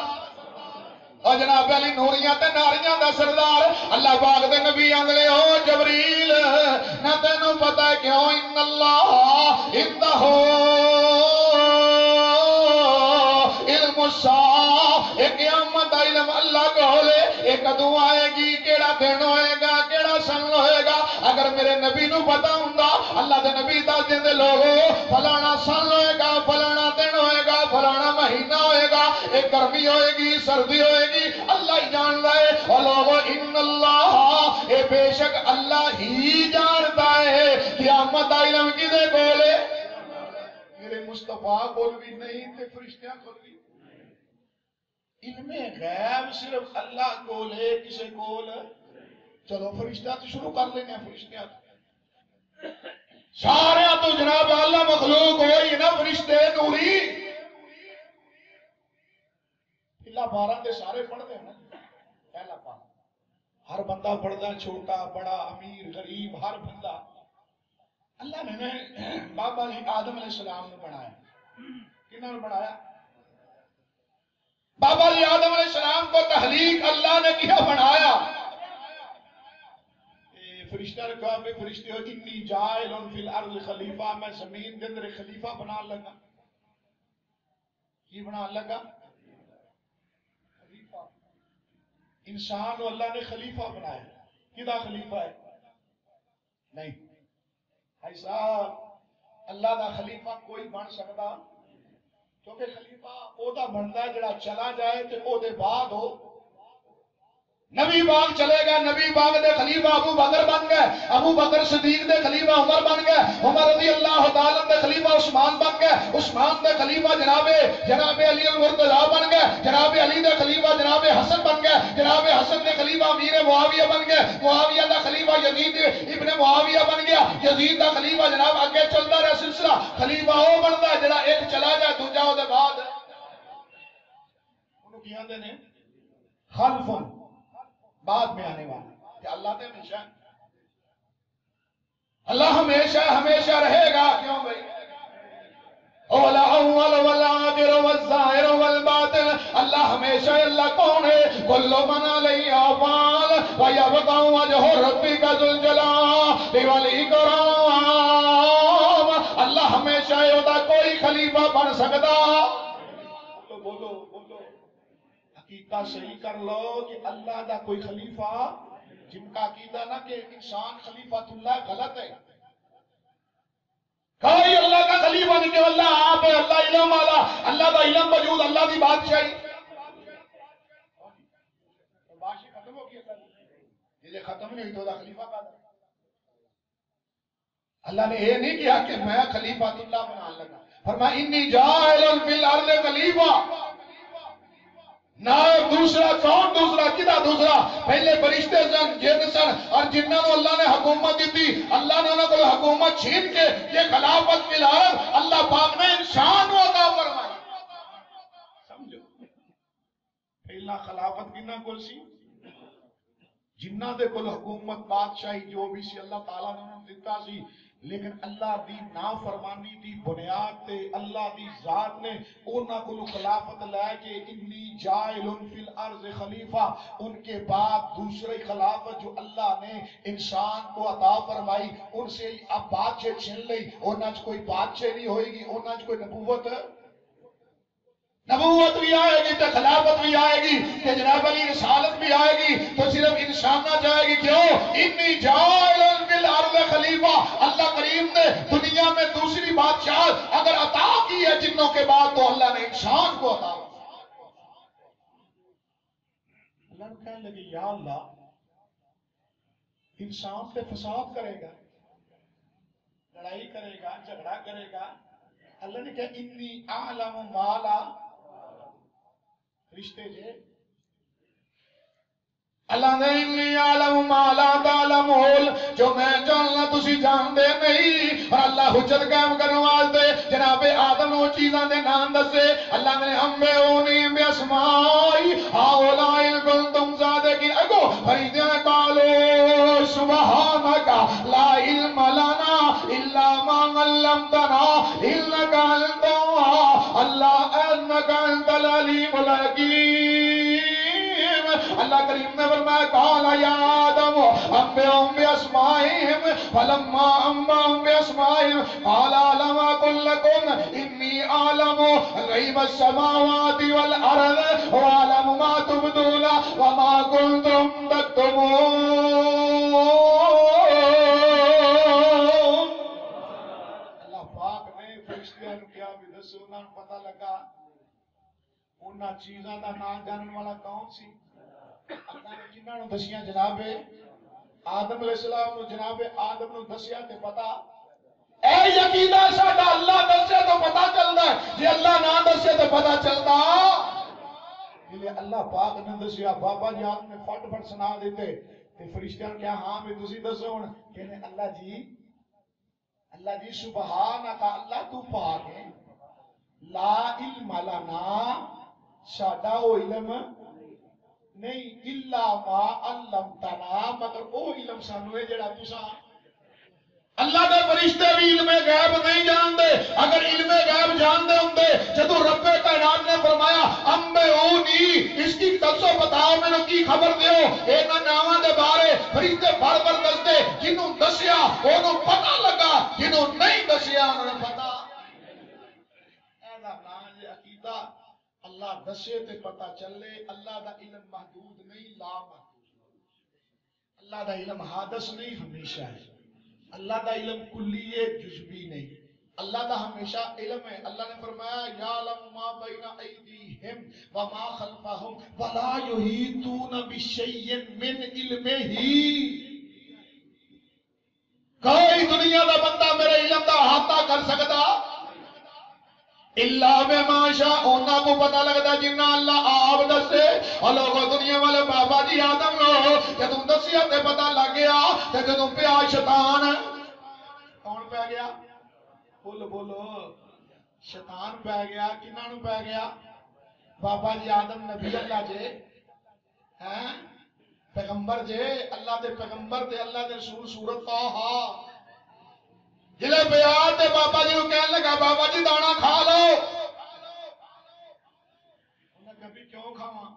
اور جناب علی نوریاں تے ناریاں دا سردار۔ اللہ پاک دے نبی آندے او جبریل نہ تینوں پتہ ہے کیوں ان اللہ عندہ علم الساعہ، ایک قیامت دا علم اللہ کولے، ایک کدوں آئے گی، کیڑا دن ہوئے گا، کیڑا سن ہوئے گا۔ اگر میرے نبی نو پتا ہوندا اللہ دے نبی دس دیندے لوگو فلانا سن ہوئے گا، فلانا دن ہوئے گا، فلانا مہینہ ہوئے گا، ایک گرمی ہوئے گی، سردی ہوئے گی، اللہ ہی جان رہے۔ اور لوگو ان اللہ اے بے شک اللہ ہی جانتا ہے قیامت دا علم کدے کولے؟ میرے مصطفیٰ کول بھی نہیں تے فرشتیاں کول بھی۔ علم غیب صرف اللہ کول ہے، کسے کول؟ چلو فرشتہ تو شروع کر لینے ہیں۔ فرشتہ سارے تو جناب اللہ مخلوق ہوئی نا، فرشتے نوری اللہ بارہ دے سارے پڑھتے ہیں نا۔ پہلا پارا ہر بندہ پڑھتا، چھوٹا بڑا امیر غریب ہر بندہ۔ اللہ نے بابا جی آدم علیہ السلام نے بنایا، کنہوں نے بنایا؟ بابا جی آدم علیہ السلام کو تخلیق اللہ نے کیا بنایا؟ فرشتہ نے کہا کہ فرشتے ہو انی جائل فی الارض خلیفہ، میں زمین کے اندر ایک خلیفہ بنا لگا۔ کی بنا لگا؟ خلیفہ۔ انسان کو اللہ نے خلیفہ بنایا، کدا خلیفہ ہے؟ نہیں بھائی صاحب، اللہ دا خلیفہ کوئی بن سکتا؟ کیونکہ خلیفہ او دا بنتا ہے جڑا چلا جائے تے او دے بعد ہو۔ نبی باغ چلے گا، نبی باغ دے خلیفہ ابو بکر بن گئے، ابو بکر صدیق دے خلیفہ عمر بن گئے، عمر رضی اللہ تعالیٰ دے خلیفہ عثمان بن گئے، عثمان دے خلیفہ جناب علی المرتضیٰ بن گئے، جناب علی دے خلیفہ جناب حسن بن گئے، جناب حسن دے خلیفہ امیر معاویہ بن گئے، معاویہ دا خلیفہ یزید ابن معاویہ بن گیا، یزید دا خلیفہ جناب اگے چلتا رہا سلسلہ، خلیفہ وہ بنتا ہے جڑا ایک چلا جائے دوجا دے بعد انہوں کی آندے نے خلف بعد میں آنے والا۔ کہ اللہ تے ہمیشہ اللہ ہمیشہ ہمیشہ رہے گا، کیوں بھائی؟ اولا اول والآخر والظاہر والباطن، اللہ ہمیشہ اللہ کون ہے؟ کل من علیہا فان ویبقى وجہ ربک ذو الجلال والاکرام، اللہ ہمیشہ ہے، ہوتا کوئی خلیفہ بن سکتا؟ بولو بولو عقیدہ صحیح کر لو کہ اللہ دا کوئی خلیفہ، جن کا عقیدہ نہ کہ انسان خلیفۃ اللہ غلط ہے۔ کوئی اللہ کا خلیفہ نہیں کہ اللہ آپ ہے، اللہ علم والا، اللہ دا علم موجود، اللہ دی بادشاہی۔ بادشاہی ختم ہو گئی، یہ ختم نہیں ہوئی تو دا خلیفہ کا اللہ نے یہ نہیں کیا کہ میں خلیفۃ اللہ بنا لگا، فرمایا انی جاعل فی الارض خلیفہ، نائب دوسرا کون دوسرا کدا دوسرا پہلے فرشتے سن جن سن اور جنہوں نے اللہ نے حکومت دی اللہ نے انہوں کو حکومت چھین کے یہ خلافت کی لعنت اللہ پاک نے انسان کو عطا فرمائی سمجھو پہلا خلافت کنا کول سی جنہ دے کول حکومت بادشاہی جو بھی سی اللہ تعالیٰ نے انہوں نے دیتا سی لیکن اللہ دی نافرمانی دی بنیاد تے اللہ دی ذات نے انہاں کو خلافت لے کے انی جائل فی الارض خلیفہ ان کے بعد دوسری خلافت جو اللہ نے انسان کو عطا فرمائی ان سے اب بادشاہ چھن لئی انہاں کوئی بادشاہ نہیں ہوئے گی انہاں کوئی نبوت بھی آئے گی تو خلافت بھی آئے گی کہ جناب علی رسالت بھی آئے گی تو صرف انسان نہ جائے گی کیوں انی جائل فی الارض خلیفہ اللہ کریم نے دنیا میں دوسری بادشاہ اگر عطا کی ہے جنوں کے بعد تو اللہ نے انسان کو عطا اللہ نے کہنے لگے یا اللہ انسان سے فساد کرے گا لڑائی کرے گا جھگڑا کرے گا اللہ نے کہا انی اعلم ما لا رشتے جے اللہ نے انی عالم ما لا تعلمون جو میں جاننا تسی جان دے نہیں اور اللہ حجت قائم کرنے واسطے جناب آدم نو چیزاں دے نام دسے اللہ نے انبئونی باسماء ہؤلاء ان کنتم صادقین اگو فرشتے قالوا سبحانک لا علم لنا الا ما علمتنا انک انت اللہ انک انت العلیم الحکیم اللہ کریم نے فرمایا قال یا آدم انبئهم باسمائهم فلما انبأهم باسمائهم قال الم اقل لكم انی اعلم غیب السماوات والارض واعلم ما تبدون وما کنتم تکتمون اللہ پاک نے فرشتوں کو کیا بھی دسو انہاں کو پتہ لگا انہاں چیزاں دا نام جاننے والا کون سی اللہ نے جنہاں نو دسیاں جناب آدم علیہ السلام نو جناب آدم نو دسیا تے پتا اے یقینا ساڈا اللہ دسے تو پتا چلدا ہے جے اللہ نہ دسے تو پتا چلدا جے اللہ پاک نے دسیا بابا جی آپ نے فٹ فٹ سنا دیتے تے فرشتیاں کیا ہاں میں تسی دسو ہن کہنے اللہ جی سبحانک اللہ تو پاک ہے لا علم لنا ساڈا او علم نہیں الا ما علمتنا مگر او علم سانو ہے جڑا تساں اللہ دے فرشتے بھی علم غیب نہیں جاندے اگر علم غیب جاندے ہوندے جدوں رب کائنات نے فرمایا انبئونی اس کی دسو بتاؤ مینوں کی خبر دیو انہاں ناماں دے بارے فرشتے بار بار دسدے جنوں دسیا اونوں پتہ لگا جنوں نہیں دسیا انہوں پتہ ایسا نام عقیدہ اللہ دسے تے پتہ چلے اللہ دا علم محدود نہیں لا محدود اللہ دا علم حادث نہیں ہمیشہ ہے اللہ دا علم کلی ہے جزوی نہیں اللہ دا ہمیشہ علم ہے اللہ نے فرمایا یعلم ما بین ایدیہم وما خلفہم ولا یحیطون بشیء من علمہ کوئی دنیا دا بندہ میرے علم دا احاطہ کر سکتا اللہ میں ماشا انہاں کو پتہ لگتا جنہ اللہ آپ دسے اور لوگوں دنیا والے بابا جی آدم لو جدوں دسیا تے پتہ لگ گیا تے جدوں پیا شیطان کون پہ گیا بولو شیطان پہ گیا کنہاں نوں پہ گیا بابا جی آدم نبی اللہ جے ہیں پیغمبر جے اللہ دے پیغمبر تے اللہ دے رسول سورت طٰہٰ جلے بیار تے بابا جی کو کہنے لگا بابا جی دانا کھا لو انہاں کبھی کیوں کھاواں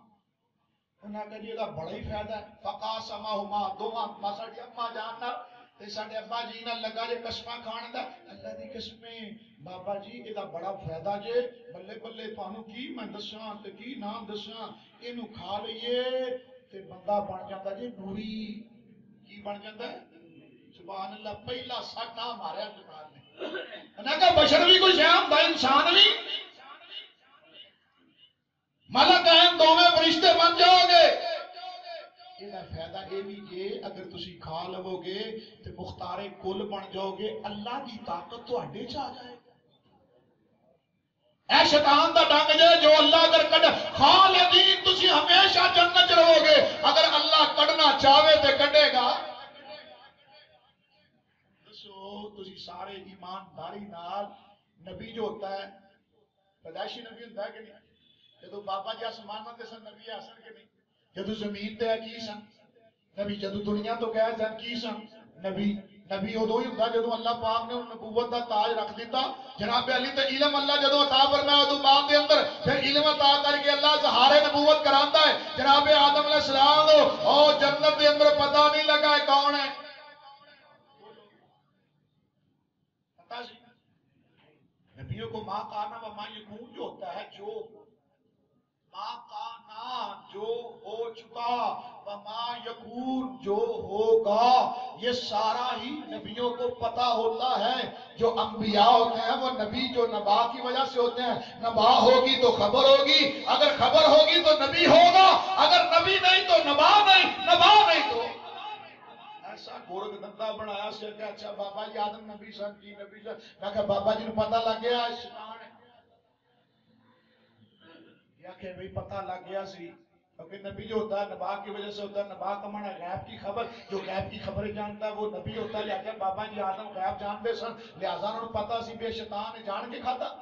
انہاں کہا جی دا بڑا ہی فائدہ ہے فقاسمہما دوواں ساڈی اما جان نال تے ساڈے ابا جی نال لگا جے قسماں کھان دا اللہ دی قسمیں بابا جی اے دا بڑا فائدہ جے بلے بلے تانوں کی میں دساں تے کی نہ دساں اینو کھا لئیے تے بندہ بن جاندا جی نوری کی بن جاندا ہے سبحان اللہ پہلا ساٹا ماریا جمال نے انہاں کہا بشر بھی کوئی شے ہوندا انسان بھی ملک ہیں دوویں فرشتے بن جاؤ گے یہ فائدہ یہ بھی جے اگر تسی کھا لو گے تے مختار کل بن جاؤ گے اللہ کی طاقت تہاڈے چ آ جائے اے شیطان دا ڈنگ جے جو اللہ اگر کڈ خالدین تسی ہمیشہ جنت چ رہو گے اگر اللہ کڈنا چاہے تے کڈے گا دسو تسی سارے ایمانداری نال نبی جو ہوتا ہے پیدائشی نبی ہوتا ہے کہ نہیں جدو بابا جی آسمان تے سن نبی آسن کہ نہیں جدو زمین تے کی سن نبی جدو دنیا تو گئے سن کی سن نبی نبی ادو ہی ہوتا جدو اللہ پاک نے نبوت دا تاج رکھ دیتا جناب علی تے علم اللہ جدو عطا فرمایا ادو بعد دے اندر پھر علم عطا کر کے اللہ سہارے نبوت کراندا ہے جناب آدم علیہ السلام او جنت دے اندر پتہ نہیں لگا ہے کون ہے پتہ سی نبیوں کو ماں کانا و ماں یکون جو ہوتا ہے جو ماں کانا جو ہو چکا و ماں یکون جو ہوگا یہ سارا ہی نبیوں کو پتا ہوتا ہے جو انبیاء ہوتے ہیں وہ نبی جو نبا کی وجہ سے ہوتے ہیں نبا ہوگی تو خبر ہوگی اگر خبر ہوگی تو نبی ہوگا اگر نبی نہیں تو نبا نہیں نبا نہیں تو ایسا گورکھ دھندا بنایا سے کہ اچھا بابا جی آدم نبی سن جی نبی سن میں کہ بابا جی نے پتہ لگ گیا شیطان ہے یا کہ بھئی پتہ لگ گیا سی کیونکہ نبی جو ہوتا ہے نبا کی وجہ سے ہوتا ہے نبا کا معنی غیب کی خبر جو غیب کی خبریں جانتا ہے وہ نبی ہوتا ہے لہذا بابا جی آدم غیب جانتے سن لہذا انہوں نے پتہ سی بے شیطان نے جان کے کھاتا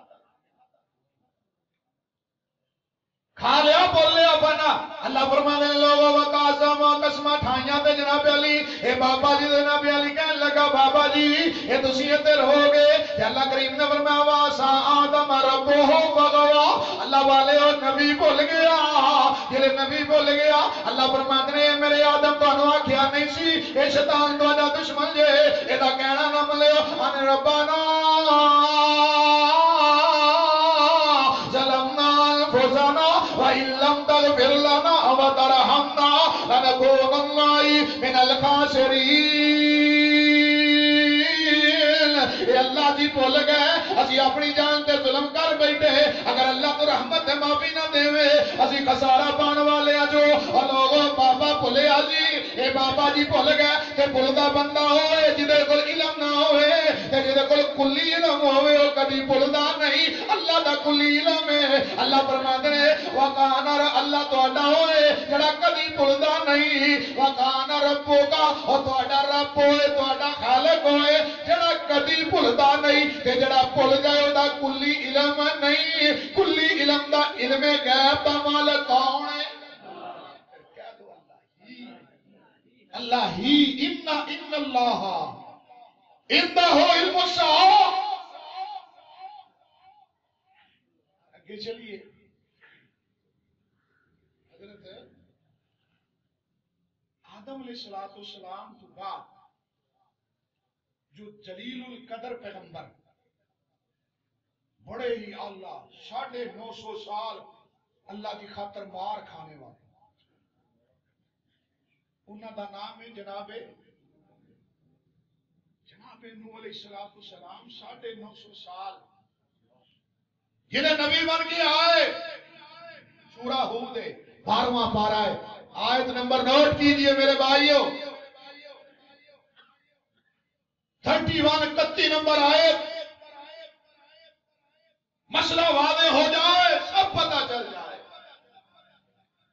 کھا لیا بول لیا بنا اللہ فرمانے لوگوں وقاسم قسمہ ٹھائیاں تے جناب علی اے بابا جی جناب علی کہنے لگا بابا جی اے تسی تے رہو گے تے اللہ کریم نے فرمایا واسا آدم ربہ فغوا اللہ والے او نبی بھول گیا جڑے نبی بھول گیا اللہ فرماتے نے میرے آدم تانوں آکھیا نہیں سی اے شیطان تہاڈا دشمن جے اے دا کہنا نہ ملو ان ربنا ظلمنا انفسنا وَإِن لَّمْ تَغْفِرْ لَنَا وَتَرْحَمْنَا لَنَكُونَنَّ مِنَ الْخَاسِرِينَ اے اللہ جی بھول گئے اسی اپنی جان تے ظلم کر بیٹھے اگر اللہ تو رحمت تے معافی نہ دے اسی خسارہ پان والے جو اور لوگوں بابا بھولے جی اے بابا جی بھول گئے کہ بھولدا بندہ ہوئے جدے کول علم نہ ہوئے تے جدے کول کلی علم ہوئے او کبھی بھولدا نہیں اللہ دا کلی علم ہے اللہ فرماندے نے وکانر اللہ تہاڈا ہوئے جڑا کبھی بھولدا نہیں وکان ربک او تہاڈا رب ہوئے تہاڈا خالق ہوئے جڑا کبھی بھولدا نہیں تے جڑا بھول جائے او دا کلی علم نہیں کلی علم دا علم غیب دا مالک کون ہے اللہ ہی ان اللہ عنده علم الساعہ آگے چلیے حضرت آدم علیہ السلام تو بعد جو جلیل القدر پیغمبر بڑے ہی اللہ 950 سال اللہ کی خاطر مار کھانے والے انہاں دا نام ہے جناب نوح علیہ السلام 950 سال جنہیں نبی بن کے آئے سورہ ہود 12واں پارہ ہے آیت نمبر نوٹ کیجئے میرے بھائیوں 31 نمبر آیت مسئلہ واضح ہو جائے سب پتہ چل جائے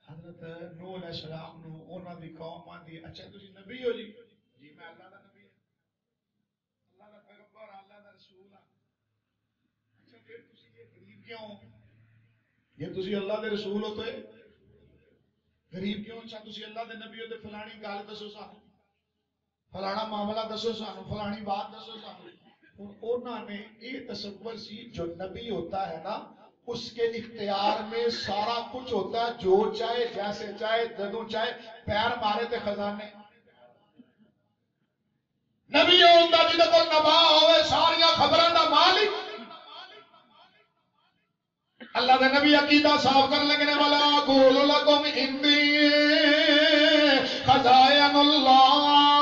حضرت نوح علیہ السلام نو انہاں دی قوم آندی اچھا تسی نبی ہو جی میں اللہ دا نبی ہوں اللہ دا پیغمبر اللہ دا رسول ہوں اچھا پھر تسی یہ غریب کیوں یہ تسی اللہ دے رسول ہو تو غریب کیوں اچھا تسی اللہ دے نبی ہو تے فلانی گل دسو سانو فلانا معاملہ دسو سانو فلانی بات دسو سانو انہوں نے یہ تصور سی جو نبی ہوتا ہے نا اس کے اختیار میں سارا کچھ ہوتا ہے جو چاہے جیسے چاہے جدوں چاہے پیر مارے تے خزانے نبی ہوتا جدے کو نبا ہوئے ساریاں خبراں دا مالک اللہ دے نبی عقیدہ صاف کر لگنے والا قول لکم اندی خزائن اللہ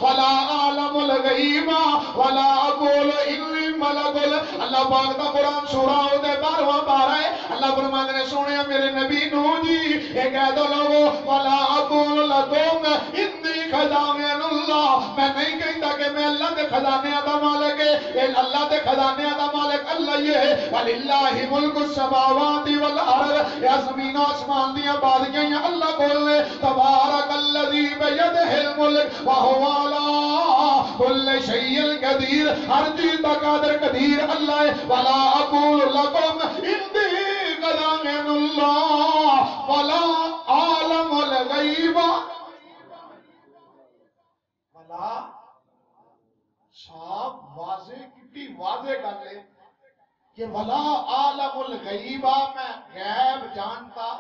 ولا عالم الغیب ولا اقول انی ملک اللہ پاک دا قرآن سورہ دے 12واں پارہ ہے اللہ فرماتے نے سونیا میرے نبی نوح جی یہ کہہ دو لوگو ولا اقول لکم انی خزائن اللہ میں نہیں کہتا کہ میں اللہ دے خزانے دا مالک ہے اے اللہ دے خزانے دا مالک اللہ ہی ہے وللہ ملک السماوات والارض یا زمین و آسمان دیاں بادیاں یا اللہ کولنے تبارک الذی بیدہ الملک وہو علی کل شیء قدیر ہر چیز دا قادر قدیر اللہ ہے ولا اقول لکم اندی خزائن اللہ ولا عالم الغیب ولا صاف واضح کتنی واضح گل ہے کہ ولا عالم الغیبہ میں غیب جانتا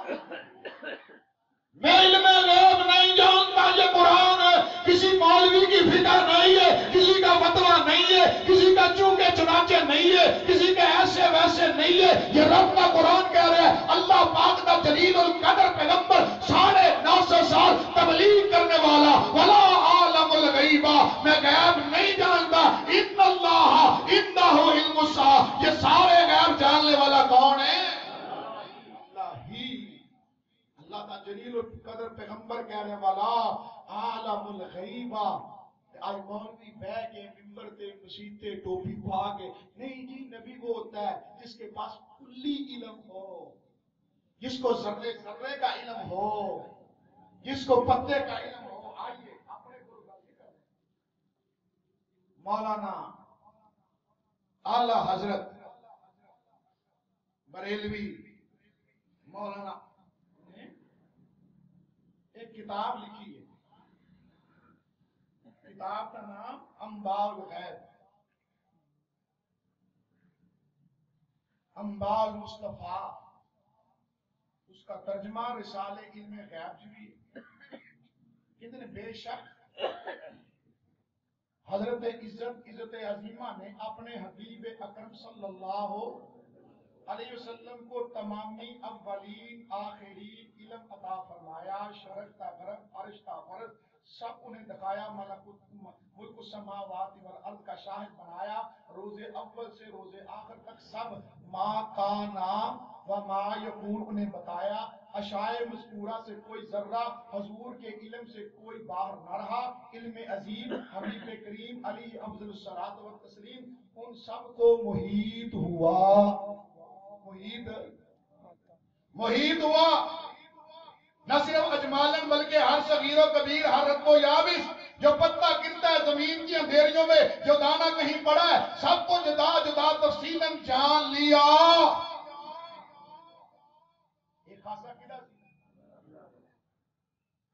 میں علم غیب نہیں جانتا یہ قرآن کسی مولوی کی فکر نہیں ہے کسی کا فتویٰ نہیں ہے کسی کا چونکہ چنانچہ نہیں ہے کسی کا ایسے ویسے نہیں ہے یہ رب کا قرآن کہہ رہا ہے اللہ پاک کا جلیل القدر پیغمبر 950 سال تبلیغ کرنے والا ولا عالم الغیبہ میں غیب نہیں جانتا ان اللہ عنہ علم الساعہ یہ سارے غیب جاننے والا کون ہے اللہ ہی اللہ کا جلیل القدر پیغمبر کہنے والا عالم الغیبہ آج مولوی بہ کے ممبر تے مسیتے ٹوپی پا کے نہیں جی نبی وہ ہوتا ہے جس کے پاس کلی علم ہو جس کو ذرے ذرے کا علم ہو جس کو پتے کا علم ہو آئیے اپنے گرو کا ذکر مولانا اعلی حضرت بریلوی مولانا ایک کتاب لکھی ہے کتاب کا نام انباء الغیب انباء المصطفیٰ اس کا ترجمہ رسالے علم غیب بھی کتنے بے شک حضرت عزت عظیمہ نے اپنے حبیب اکرم صلی اللہ علیہ وسلم کو تمامی اولین آخرین علم عطا فرمایا شرک تا غرب عرش تا فرض سب انہیں دکھایا ملک السماوات والارض کا شاہد بنایا روز اول سے روز آخر تک سب ما کانا و ما یکون انہیں بتایا اشیاء مذکورہ سے کوئی ذرہ حضور کے علم سے کوئی باہر نہ رہا علم عظیم حبیب کریم علی افضل الصلاۃ والتسلیم ان سب کو محیط ہوا محیط ہوا نہ صرف اجمالاً بلکہ ہر صغیر و کبیر ہر رتب و یابس جو پتہ گرتا ہے زمین کی اندھیریوں میں جو دانہ کہیں پڑا ہے سب کو جدا جدا تفصیلاً جان لیا ایک خاصہ کدھر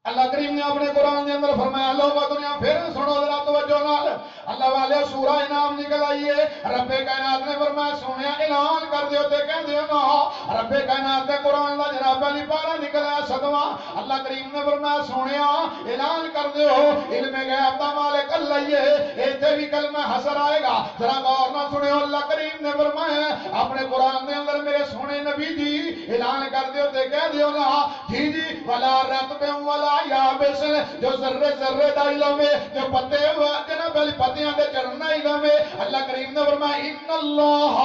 اللہ کریم نے اپنے قرآن کے اندر فرمایا لوگ دنیا پھر سنو ذرا توجہ نال اللہ والے سورہ انعام نکل آئیے رب کائنات نے فرمایا سونیا اعلان کر دیو تے کہہ دیو نا رب کائنات دے قرآن دا جناب علی پارا نکل آیا 7واں اللہ کریم نے فرمایا سونیا اعلان کر دیو علم غیب دا مالک اللہ ہی ہے ایتھے بھی کلمہ حسر آئے گا ذرا غور نہ سنو اللہ کریم نے فرمایا اپنے قرآن دے اندر میرے سونے نبی جی اعلان کر دیو تے کہہ دیو نا جی جی ولا رتب ولا یا بسن جو ذرے ذرے دا علم ہے جو پتے جناب علی پتیاں دے چڑھنا علم ہے اللہ کریم نے فرمایا ان اللہ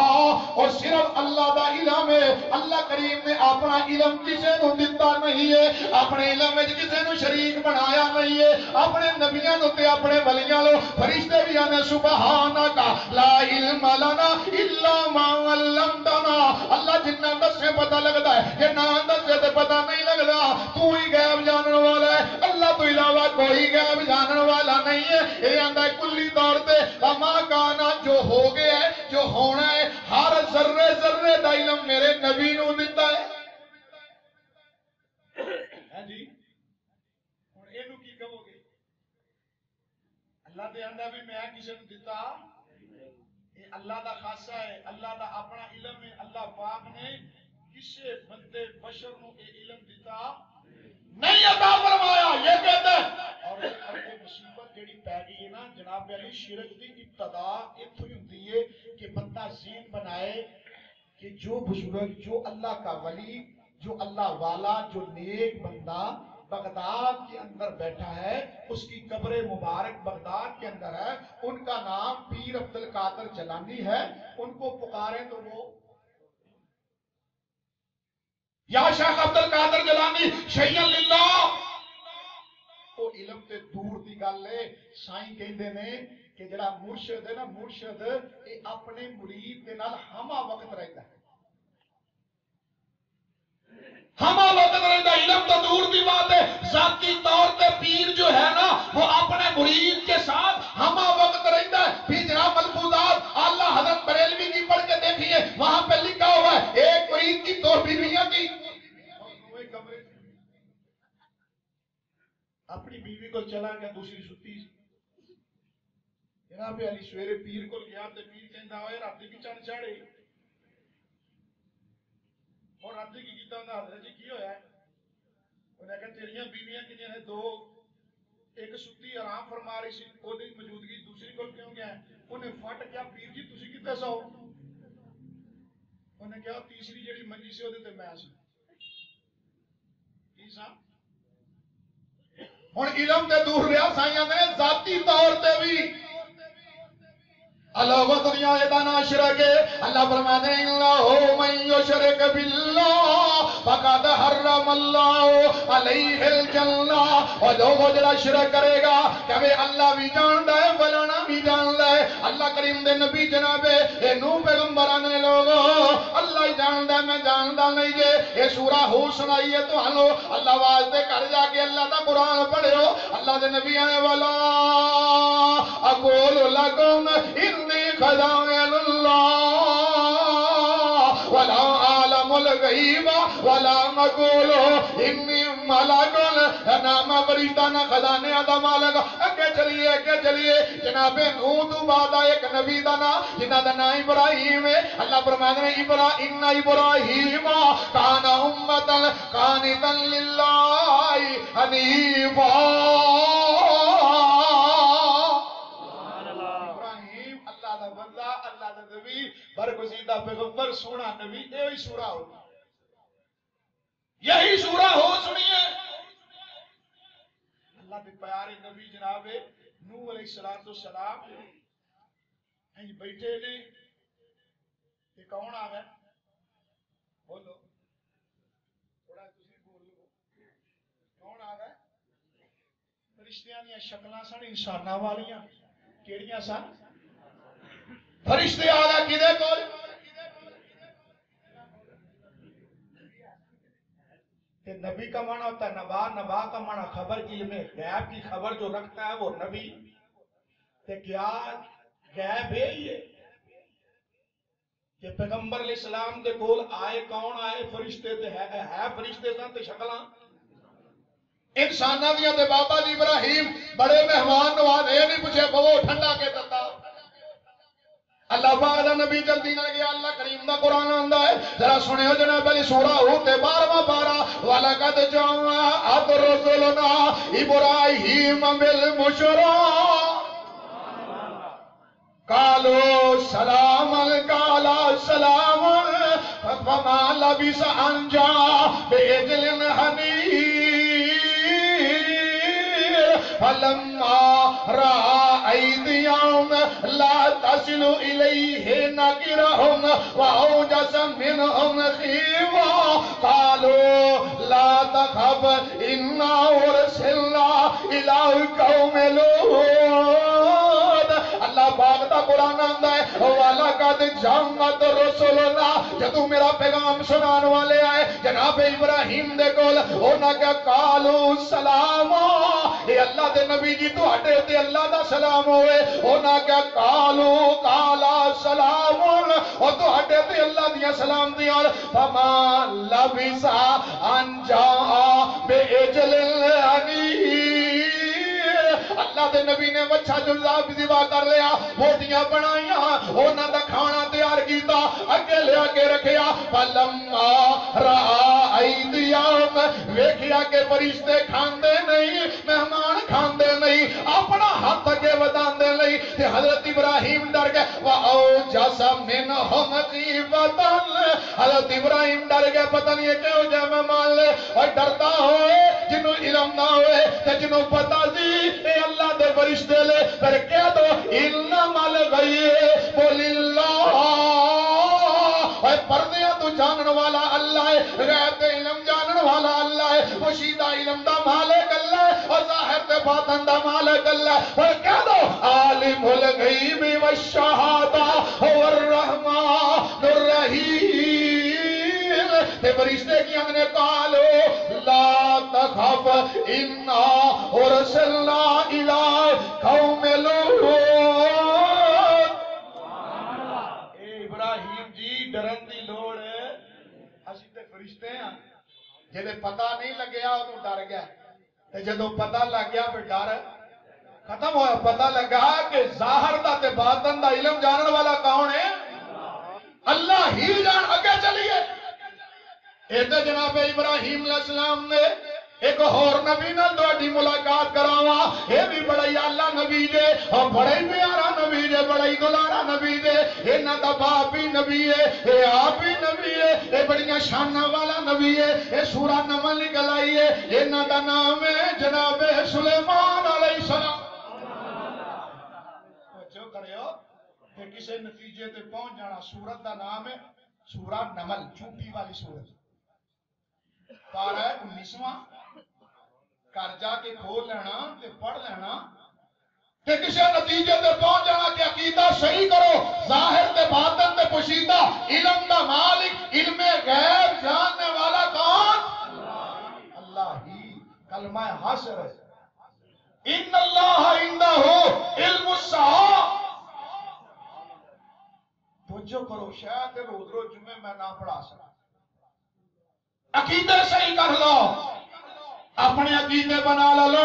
اور صرف اللہ دا علم ہے اللہ کریم نے اپنا علم کسے نو دتا نہیں ہے اپنے علم وچ کسے نو شریک بنایا نہیں ہے اپنے نبیاں نو تے اپنے ولیاں نو فرشتے بھی آنے سبحانک لا علم لنا الا ما علمتنا اللہ جنہ دسے پتہ لگدا ہے کہ نہ دسے تے پتہ نہیں لگدا تو ہی غیب جانن والا ہے اللہ تو علاوہ کوئی غیب جانن والا نہیں ہے اے آندا کلی طور تے ما کانا جو ہو گیا ہے جو ہونا ہے ہر ذرے ذرے دا علم میرے نبی نو دتا ہے ہاں جی ہن اینو کی کہو گے اللہ تے آندا بھی میں کسے نو دتا اے اللہ دا خاصہ ہے اللہ دا اپنا علم ہے اللہ پاک نے کسے بندے بشر نو اے علم دتا نہیں عطا فرمایا یہ کہتا ہے اور یہ مصیبت جڑی پی گئی ہے نا جناب علی شرک دی ابتدا اتھوں ہی ہوندی ہے کہ بندہ ذہن بنائے کہ جو بزرگ جو اللہ کا ولی جو اللہ والا جو نیک بندہ بغداد کے اندر بیٹھا ہے اس کی قبر مبارک بغداد کے اندر ہے ان کا نام پیر عبد القادر جیلانی ہے ان کو پکاریں تو وہ یا شیخ عبد القادر جیلانی شیئا للہ وہ علم تے دور دی گل ہے. سائیں کہندے نے کہ جڑا مرشد ہے نا مرشد یہ اپنے مرید دے نال ہمہ وقت رہتا ہے. ہمہ وقت رہتا ہے. علم تو دور دی بات ہے. ذاتی طور پہ پیر جو ہے نا وہ اپنے مرید کے ساتھ ہمہ وقت رہتا ہے. پھر جناب ملفوظات اعلیٰ حضرت بریلوی کی پڑھ کے دیکھیے وہاں پہ لکھا ہوا ہے ایک مرید کی 2 بیویاں کی. اپنی بیوی کو چلا گیا دوسری ستی. جناب علی سویرے پیر کو گیا تے پیر کہندا ہوئے راتی کی چن چڑھے اور راتی کی کیتا ہوندا حضرت جی کی ہویا ہے. انہیں کہا تیریاں بیویاں کنیاں نے 2 ایک ستی آرام فرما رہی سی وہ دی موجودگی دوسری کو کیوں گیا ہے. انہیں فٹ کیا پیر جی تسی کتے سو. انہیں کہا تیسری جڑی منجی سے تے میں سی کی سا. ہن علم تے دور رہا سائیاں نے ذاتی طور تے بھی اللہ و دنیا ادانا شرک. اللہ فرماتے ہیں اللہ من یشرک باللہ فقد حرم اللہ علیہ الجنہ. اور جو جڑا شرک کرے گا کہ اللہ بھی جاندا ہے فلانا بھی جاندا ہے. اللہ کریم دے نبی جناب نوح پیغمبران نے لوگوں اللہ ہی جاندا ہے میں جاندا نہیں جے. یہ سورہ ہود سنائی ہے تانوں اللہ واسطے کر جا کے اللہ دا قرآن پڑھو. اللہ دے نبی نے والا اقول لکم انی خزائن اللہ ولا عالم الغیب ولا اقول انی ملک. نہ میں فرشتہ نہ خزانے دا مالک. اگے چلیے جناب نوح تو بعد ایک نبی دا نا جنہ دا نام ابراہیم ہے. اللہ فرماتے ہیں ان ابراہیم کان امتا قانتا للہ حنیفا. اللہ دا نبی برگزیدہ پیغمبر سونا نبی یہی سورہ ہو یہی سورہ ہو سنیے. اللہ دے پیارے نبی جناب نوح علیہ السلام بیٹھے نے یہ کون آ گئے بولو تھوڑا تسی بولو کون آ گئے. فرشتیاں دی شکلاں سن انساناں والیاں کیڑیاں سن فرشتے آ گئے کدے کول. نبی کا معنی ہوتا ہے نبا کا معنی خبر. علم غیب کی خبر جو رکھتا ہے وہ نبی. کیا غیب ہے یہ کہ پیغمبر علیہ السلام دے کول آئے کون آئے فرشتے تے ہے فرشتے سن تے شکلاں انساناں دیاں. تے بابا جی ابراہیم بڑے مہمان نواز اے نہیں پوچھے بہو ٹھنڈا کے دتا. اللہ پاک دا نبی جلدی نہ گیا. اللہ کریم دا قرآن آندا ہے ذرا سنیو جناب علی سورہ ہود 12واں پارہ وَلَقَدْ جَاءَتْ رُسُلُنَا إِبْرَاهِيمَ بِالْبُشْرَىٰ قَالُوا سَلَامًا قَالَ سَلَامٌ فَمَا لَبِثَ أَن جَاءَ بِعِجْلٍ حَنِيذٍ فَلَمَّا رَأَىٰ أَيْدِيَهُمْ لَا تَصِلُ إِلَيْهِ نَكِرَهُمْ وَأَوْجَسَ مِنْهُمْ خِيفَةً قَالُوا لَا تَخَفْ إِنَّا أُرْسِلْنَا إِلَىٰ قَوْمِ لُوط. اللہ پاک دا قرآن آندا ہے وَلَقَدْ جَاءَتْ رُسُلُنَا. جدوں میرا پیغام سنان والے آئے جناب ابراہیم دے کول انہاں کہا قالوا سلاما. اے اللہ دے نبی جی تہاڈے تے اللہ دا سلام ہوئے. انہاں کہا قال سلام اور تہاڈے تے اللہ دیاں سلام دیاں. فما لبث ان جاء بعجل حنیذ. اللہ دے نبی نے وچھا جلدہ ذبح کر لیا بوٹیاں بنائیاں انہاں دا کھانا تیار کیتا اگے لے کے رکھیا. فلما رأى أيديهم ویکھیا کہ فرشتے کھاندے نہیں مہمان کھاندے نہیں اپنا ہاتھ اگے وداندے نہیں. تے حضرت ابراہیم ڈر گئے وَأَوْجَسَ مِنْهُمْ خِيفَةً. حضرت ابراہیم ڈر گئے پتہ نہیں ہے کیوں جے میں مان لے. اور ڈرتا ہوئے جنوں علم نہ ہوئے تے جنوں پتہ سی اے اللہ دے فرشتے لے پھر کہہ دو انما الغیب للہ. اور پردیاں تو جانن والا اللہ ہے غیب دے علم جانن والا اللہ ہے پوشیدہ علم دا مالک اللہ ہے اور ظاہر تے باطن دا مالک اللہ اور کہہ دو عالم الغیب والشہادہ هو الرحمن الرحیم تے فرشتے کی اندر کالو لا تخف انا ارسلنا الى قوم لوط ابراہیم جی ڈرن دی لوڑ اسی تے فرشتے ہیں جدے پتہ نہیں لگیا وہ ڈر گیا تے جدوں پتہ لگ گیا پھر ڈر ختم ہوا پتہ لگا کہ ظاہر دا تے باطن دا علم جانن والا کون ہے اللہ ہی جان اگے چلیے ایتے جناب ابراہیم علیہ السلام نے ایک اور نبی نال تہاڈی ملاقات کراواں اے بھی بڑا ہی اعلی نبی جے اور بڑا ہی پیارا نبی جے بڑا ہی دلارا نبی جے انہاں دا باپ بھی نبی ہے اے آپ بھی نبی ہے اے بڑیاں شاناں والا نبی ہے اے سورہ نمل نکل آئی ہے انہاں دا نام ہے جناب سلیمان علیہ السلام جو کریو کہ کسی نتیجے تے پہنچ جانا سورت دا نام ہے سورہ نمل چونٹی والی سورت پارہ 19واں کر جا کے کھول لینا تے پڑھ لینا تے کسی نتیجے تے پہنچ جانا کہ عقیدہ صحیح کرو ظاہر تے باطن تے پوشیدہ علم دا مالک علم غیب جاننے والا کون اللہ ہی کلمہ حشر ان اللہ عندہ علم الساعہ توجہ کرو شاید روز روز جمعے میں نہ پڑھا سکا عقیدے صحیح کر لو اپنے عقیدے بنا لو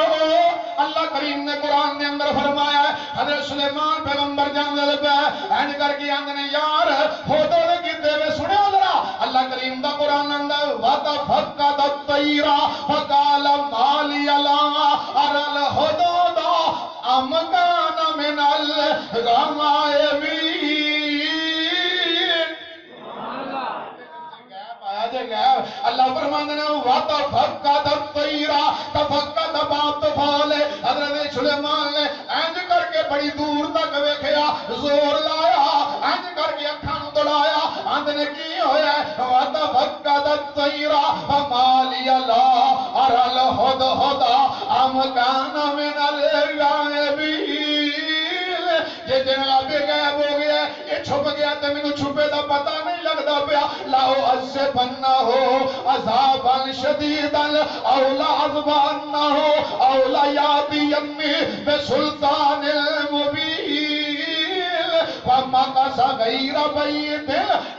اللہ کریم نے قرآن نے اندر فرمایا ہے حضرت سلیمان پیغمبر جان دے پہ اینڈ کر کے آندنے یار خودوں نے کیتے ہوئے سنے ذرا اللہ کریم دا قرآن اندر وَتَفَقَّدَ الطَّيْرَ فَقَالَ مَا لِيَ لَا أَرَى الْحُدُودَ أَمْ كَانَ مِنَ الْغَائِبِينَ اللہ فرماندے نے وَتَفَقَّدَ الطَّيْرَ تفقد باب طوفان حضرت سلیمان نے اینج کر کے بڑی دور تک ویکھیا زور لایا اینج کر کے اکھاں نوں دوڑایا آندے کی ہویا وَتَفَقَّدَ الطَّيْرَ فَمَا لِيَ لَا أَرَى الْهُدْهُدَ أَمْ كَانَ مِنَ الْغَائِبِينَ یہ جناب غائب ہو گیا یہ چھپ گیا تے مینوں چھپے دا پتہ نہیں لگدا پیا لاؤ عذبنہ عذابا شدیدا او لعذبنہ او لیاتینی بسلطان مبین فمکث غیر بعید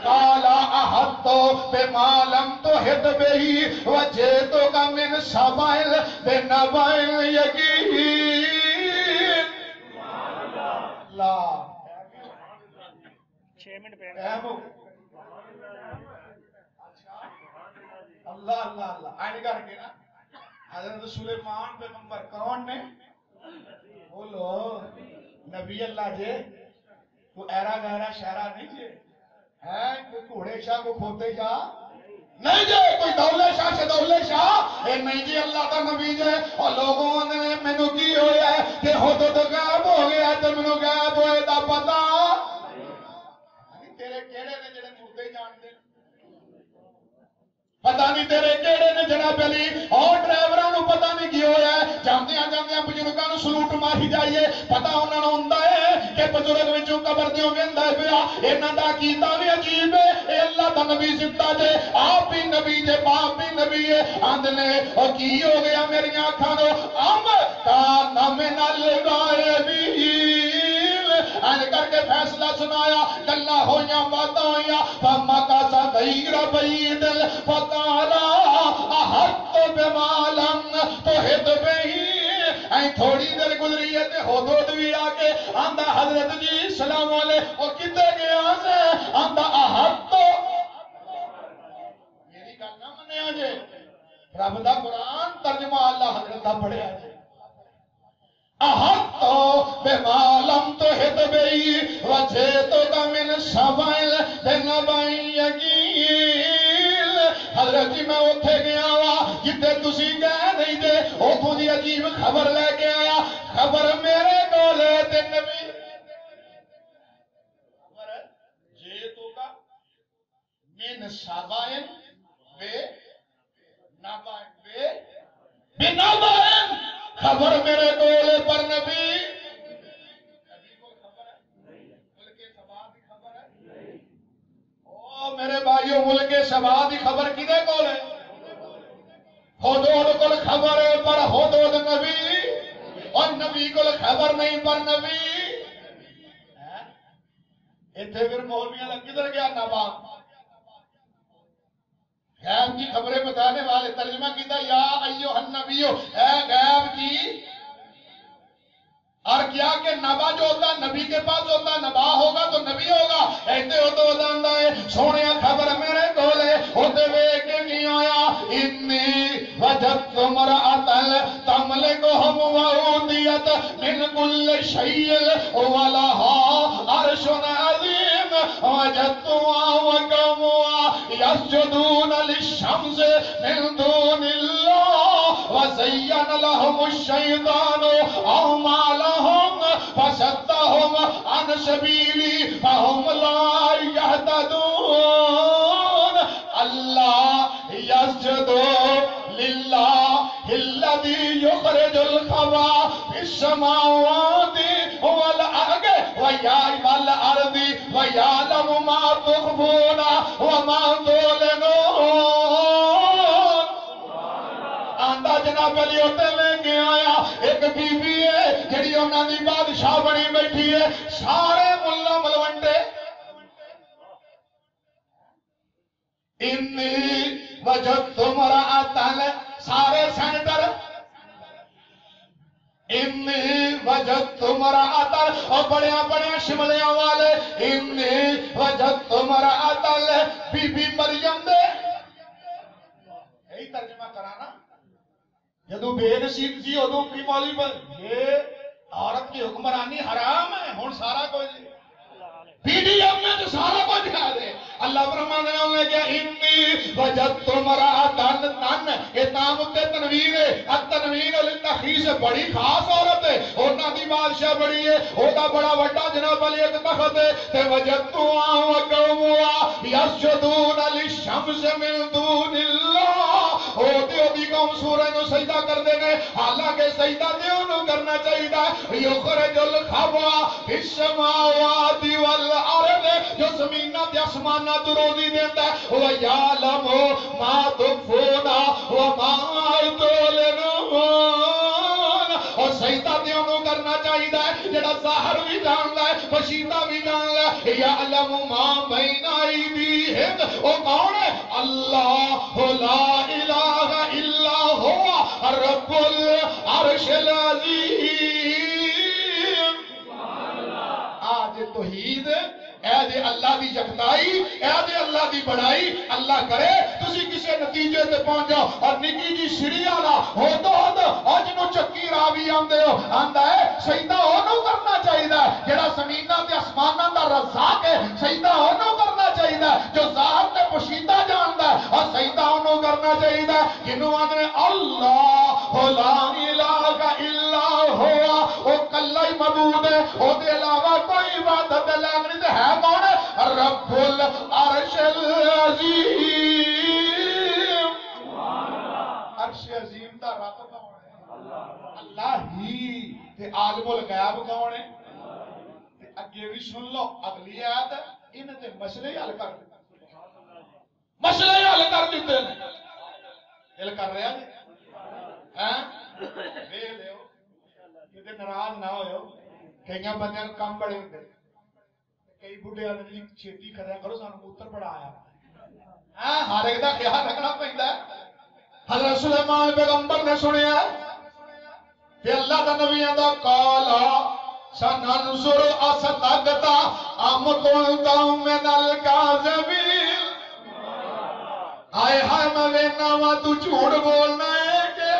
قال احطت بما لم تحط به وجئتک من سبأ بنبأ یقین اللہ 6 منٹ پہ اللہ اللہ اللہ آئین کر کے نا حضرت سلیمان پیغمبر کون نے بولو نبی اللہ جے کو ایرا گہرا شہرہ نہیں جے ہے کوئی گھوڑے شاہ کو کھوتے شاہ نہیں جے کوئی دولے شاہ سے دولے شاہ اے نہیں جی اللہ کا نبی جے اور لوگوں نے مینوں کی ہویا ہے کہ خود تو غائب ہو گیا تو مینوں غائب ہوئے دا پتا تیرے کیڑے نے جڑے مردے جان دے پتہ نہیں تیرے کیڑے نے جناب علی اور ڈرائیوراں نوں پتہ نہیں کی ہویا ہے جاندیاں جاندیاں بزرگاں نوں سلوٹ ماری جائیے پتہ انہاں نوں ہوندا ہے کہ بزرگ وچوں قبر دیوں ویندا پیا انہاں دا عقیدہ بھی عجیب ہے اے اللہ دا نبی زندہ جے آپ بھی نبی جے باپ بھی نبی ہے آندنے او کی ہو گیا میری اکھاں نوں ام کان من الغائبین آج کر کے فیصلہ سنایا گلا ہویاں باتاں ہویاں فمکث غیر بعید فقال احط بما لم تحط به اے تھوڑی دیر گزری ہے تے حدود بھی آ کے آندا حضرت جی سلام علیکم او کتے گیا سے آندا احط میری گل نہ منیا جے رب دا قرآن ترجمہ اللہ حضرت دا پڑھیا جے احط بما لم تحط به وجئتک من سبأ بنبأ یقین حضرت جی میں اوتھے گیا وا جتے تسی گئے نہیں دے اوتھوں دی عجیب خبر لے کے آیا خبر میرے کول ہے تے نبی خبر ہے جئتک من سبأ بنبأ خبر میرے یہ ملک سبا دی خبر کدے کول ہے؟ حدود کول خبر ہے پر حدود نبی، اور نبی کول خبر نہیں پر نبی۔ اتنے پھر مولویاں کا کدھر گیا نبا؟ غیب کی خبریں بتانے والے ترجمہ کیتا یا ایوہ النبیو، اے غیب کی، اور کیا کہ نبا جو ہوتا نبی کے پاس ہوتا، نبا ہوگا تو نبی ہوگا۔ ایتے ہو تو داندہ ہے سونے خبر میرے کولے ہوتے وے کے نہیں آیا انی وجدت مرأتل تملکہم وعودیت من کل شیل ولہا عرش عظیم وجدتوا وقوموا یسجدون للشمس من دون اللہ وزین لهم الشیطان اعمالهم فصدهم عن سبیلی فهم لا يهتدون اللہ یسجد للہ الذی یخرج الخبا فی السماوات والارض ویعلم ما تخفون وما تعلنون۔ آندہ جناب علی ہوتے لے کے آیا ایک بی بی ہے جڑی انہاں دی بادشاہ بنی بیٹھی ہے، سارے ملا ملوانڈے انی وجدت مرأتن، سارے سینٹر انی وجدت مرأتن، اور بڑیاں بڑیاں شملیاں والے انی وجدت مرأتن، بی بی مریم دے یہی ترجمہ کرانا۔ جدو بے نصیب تھی ادو کی مولوی پر یہ عورت کی حکمرانی حرام ہے، ہن سارا کچھ پی ڈی ایم میں تو سارا کچھ دکھا دے۔ اللہ فرمانے نے کیا انی وجدت مرأتن، تن یہ نام تے تنوین ہے، التنوین للتخیص بڑی خاص عورت ہے، انہاں دی بادشاہ بڑی ہے، اودا بڑا وڈا جناب علی ایک تخت ہے تے وجدتوا وقوموا یسجدون للشمس من دون اللہ، او دی قوم سورج نو سجدہ کر دینے، حالانکہ سجدہ دیو نو کرنا چاہیے۔ یخرج الخبا فی السماوات والارض، جو زمینہ تے آسمانہ تو روزی دیتا ہے، وَيَعْلَمُ مَا تُخْفُونَ وَمَا تُعْلِنُونَ، اور سجدہ دیو نو کرنا چاہیے جڑا ظاہر بھی جاندا ہے پشیدہ بھی جاندا ہے۔ یعلم ما بین ایدیہم، وہ کون ہے؟ اللہ لا الہ الا ہوا رب العرش العظیم۔ آج توحید اے دے اللہ دی یکتائی، اے دے اللہ دی بڑائی، اللہ کرے تسی کسے نتیجے تے پہنچ جاؤ اور نکی جی سری والا ہو تو اور جنوں چکی راوی آندے ہو آندا ہے سجدہ اونوں کرنا چاہیے جڑا زمیناں تے آسماناں دا رزاق ہے، سجدہ اونوں کرنا چاہیے جو ظاہر تے پوشیدہ جاندا ہے، اور سجدہ اونوں کرنا چاہیے جنوں آندے اللہ لا الہ الا ہوا، او کلا ہی معبود ہے، او دے علاوہ کوئی عبادت لائق نہیں ہے کون ہے؟ رب العرش العظیم۔ عرش عظیم دا رب کون ہے؟ اللہ ہی۔ تے عالم الغیب کون ہے؟ تے اگے بھی سن لو اگلی آیت انہیں تے مسئلے حل کر دیتے، مسئلے حل کر دیتے ہیں، حل کر رہے ہیں دے لیو کیونکہ ناراض نہ ہوئے ہو، کئی بندے کام بڑے ہوتے کئی بڑھے والے جی چھیتی کریا کرو سانو موتر بڑا آیا، ہر ایک دا خیال رکھنا پیندا ہے۔ حضرت سلیمان پیغمبر نے سنیا کہ اللہ دا نبی آندا قالا سننظر اصدقت ام كنت من الكاذبین، ہائے ہائے میں وینا وا تو جھوٹ بولنا ہے کہ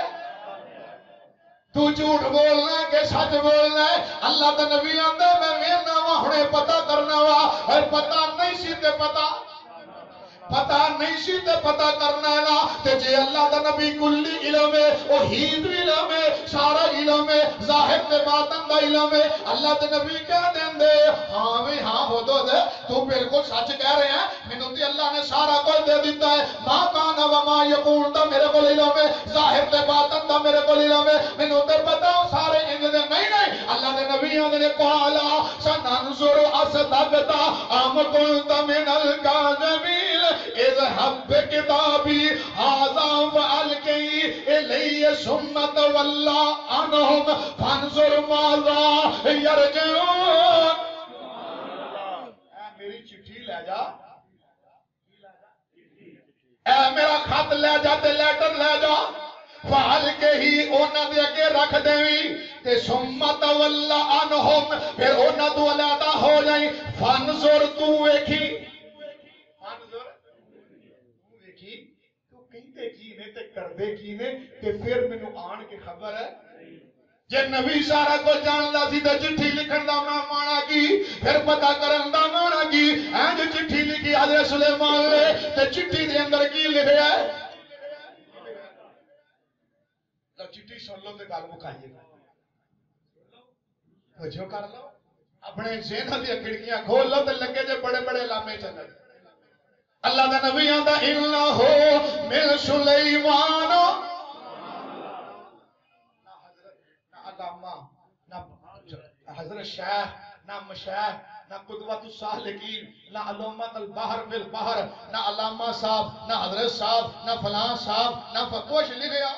تو جھوٹ بولنا ہے کہ سچ بولنا ہے؟ اللہ دا نبی آندا میں وینا وا ہنے پتہ کرنا وا، اور پتہ نہیں سی تے پتہ نہیں سی تے پتہ کرنا نا تے جے اللہ دا نبی کلی علم ہے، وحید علم ہے، سارا علم ہے، ظاہر تے باطن دا علم ہے، اللہ دے نبی کہہ دیندے ہاں بھی ہاں ہو دو دے تو بالکل سچ کہہ رہے ہیں، مینوں تے اللہ نے سارا کچھ دے دیتا ہے، ما کان و ما یکون دا میرے کول علم ہے، ظاہر تے باطن دا میرے کول علم ہے، مینوں تے پتہ سارے انج دے نہیں اللہ دے نبی نبی آدھے قالا سننظر اصدقتا ام کنت من الکاذبین اذهب بکتابی ھذا فالقی الی ثم تولی عنہم فانظر ماذا یرجعون. میری چٹھی لے جا، اے میرا خط لے جا تے لیٹر لے جا، فعل کے ہی اونا دے اگے رکھ دیوی تے سمت واللہ عنہم پھر اونا تو علیحدہ ہو جائیں. فانظر تو ویکھی، فانظر تو ویکھی تو کہتے کی نے تے کردے کی نے تے پھر میں آن کے خبر ہے. جے نبی سارا کو جاندا سی تے چٹھی لکھن دا مانا کی، پھر پتہ کرن دا مانا کی. جو چٹھی لکھی حضرت سلیمان نے تے چٹھی دے اندر کی لکھیا ہے؟ چٹھی سن لو تے گل مکائیے گا. توجہ کر لو، اپنے ذہن دی کھڑکیاں کھول لو تے لگے جے بڑے بڑے لامے چلے. اللہ دا نبی آندا انہو من سلیمان، نہ حضرت شیخ، نہ مشیخ، نہ قدوۃ السالکین، نہ علامت البحر فی البحر، نہ علامہ صاحب، نہ حضرت صاحب، نہ فلاں صاحب، نہ فتوش لکھیا.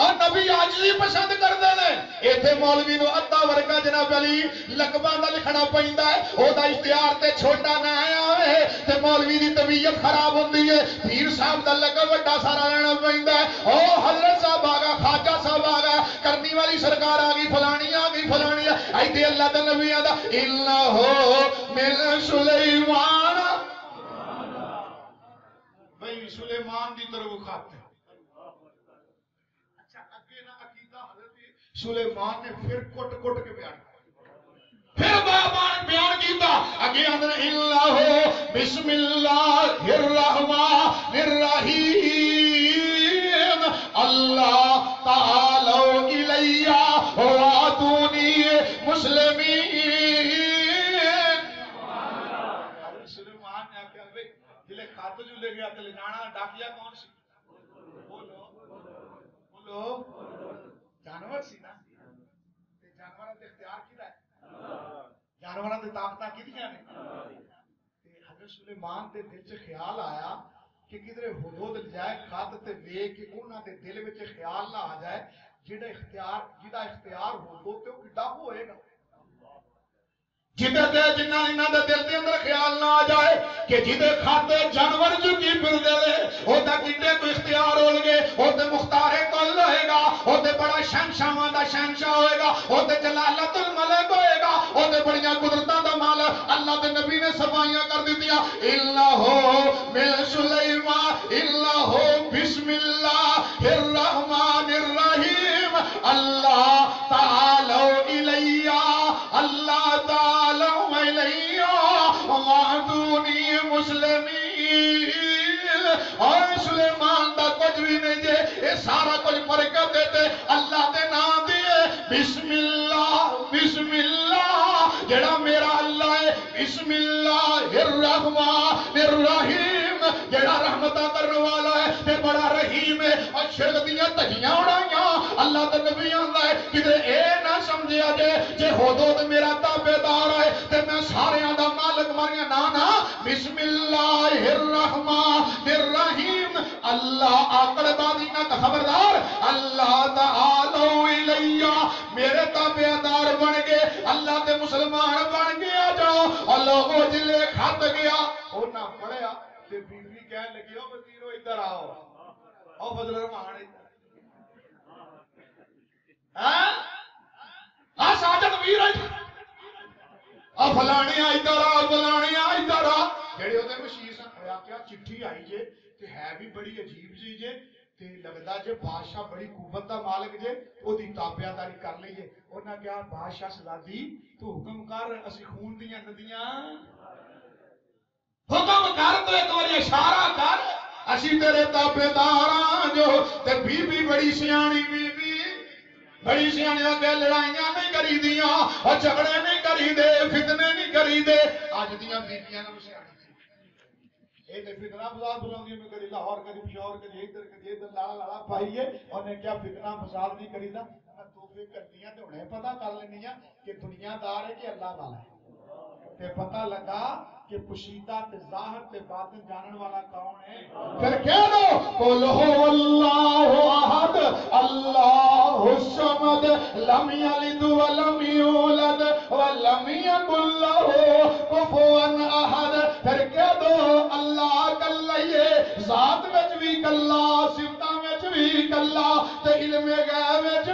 اور نبی عاجزی پسند کردے نے. ایتھے مولوی نو ادھا ورگا جناب علی لقباں دا لکھنا پیندا ہے، او دا اشتہار تے چھوٹا نہ آوے تے مولوی دی طبیعت خراب ہوندی ہے. پیر صاحب دا لقب بڑا سارا لینا پیندا ہے. او حضرت صاحب آ گیا، خواجہ صاحب آ گیا، کرنی والی سرکار آ گئی، فلانی آ گئی، فلانی. ایتھے اللہ دا نبی آندا انہو من سلیمان، بھئی سلیمان دی طرف خط ہے. سلیمان نے پھر کٹ کٹ کے بیان کیا، پھر بیان کیتا اگے اندر اللہ بسم اللہ الرحمن الرحیم اللہ تعالی الی واتونی مسلمین. سلیمان نے آخیا بھئی جلے خط جو لے گیا تے لے جانا ڈاکیا کون سی؟ بولو بولو جانور سی نا. جانوراں دے اختیار کیدا ہے؟ جانوراں دے طاقتاں کیدیاں نے؟ تے حضرت سلیمان دے دل چ خیال آیا کہ کدھر حدود جائے خط تے ویکھ کے انہاں دے دل وچ خیال نہ آ جائے جہدا اختیار ہو تے او کڈا ہوئے گا. جدے دے جنہ انہاں دے دل دے اندر خیال نہ آ جائے کہ جدے کھاتے جانور جو کی پھر دے لے او دا کڈے کو اختیار ہو لگے، او تے مختار کل ہوئے گا، او تے بڑا شہنشاہاں دا شہنشاہ ہوئے گا، او تے جلالت الملک ہوئے گا، او تے بڑیاں قدرتاں دا مالک. اللہ دے نبی نے صفائیاں کر دتیاں انہو من سلیمان انہو بسم اللہ الرحمن الرحیم اللہ تعالی الی اللہ تعالی واتونی مسلمین. اور سلیمان دا کچھ بھی نہیں جے، یہ سارا کچھ برکت دیتے اللہ دے نام دیے. بسم اللہ جڑا میرا اللہ ہے، بسم اللہ الرحمن الرحیم جڑا رحمتہ کرنے والا ہے تے بڑا رحیم ہے. اور شرک دیاں تجیاں اڑائیاں اللہ دے نبی آندا ہے کدھر اے نہ سمجھیا جے حدود میرا تابعدار ہے تے میں سارے دا مالک ماریاں نا. بسم اللہ الرحمن الرحیم اللہ آکڑ بازی نہ خبردار اللہ تعالی الیہ میرے تابعدار بن گئے، اللہ دے مسلمان بن گیا. جاؤ اور لوگوں جلے خط گیا او نہ پڑھیا تے بی بی کہنے لگی او وزیرو ادھر آؤ، او فضل الرحمان ہاں ساجد ویر اور فلانیاں ادھر آ، فلانیاں ادھر آ. جڑے اوتے مشیر سن ہویا کیا چٹھی آئی جے تے ہے بھی بڑی عجیب جی جے تے لگدا جے بادشاہ بڑی قوت دا مالک جے او دی تابعداری کر لئیے. انہاں کہا بادشاہ شہزادی تو حکم کر اسی خون دیاں ندیاں حکم کر تو ایک بار اشارہ کر اسی تیرے تابعدار ہاں. جو تے بی بی بڑی سیانی بی بی بڑی سیانیاں کے لڑائیاں نہیں کری دیاں اور جھگڑے نہیں کری دے فتنے نہیں کری دے. اج دیاں بیبییاں نال سیانی یہ تو فتنہ فساد بلاؤں میں کدی لاہور کدی پشاور کدی ادھر لاڑا لاڑا پائیے انہیں کیا فتنہ فساد نہیں کری دا میں توفے کرنی تو انہیں پتہ کر لینی کہ دنیا دار ہے کہ اللہ والا ہے تے پتہ لگا کہ پشیدہ تے ظاہر تے باطن جانن والا کون ہے پھر کہہ دو قل هو اللہ احد اللہ الصمد لم یلد ولم یولد ولم یکن له کفوا احد پھر کہہ دو اللہ کلا ہے ذات وچ بھی کلا صفاتاں وچ بھی کلا تے علم غیب وچ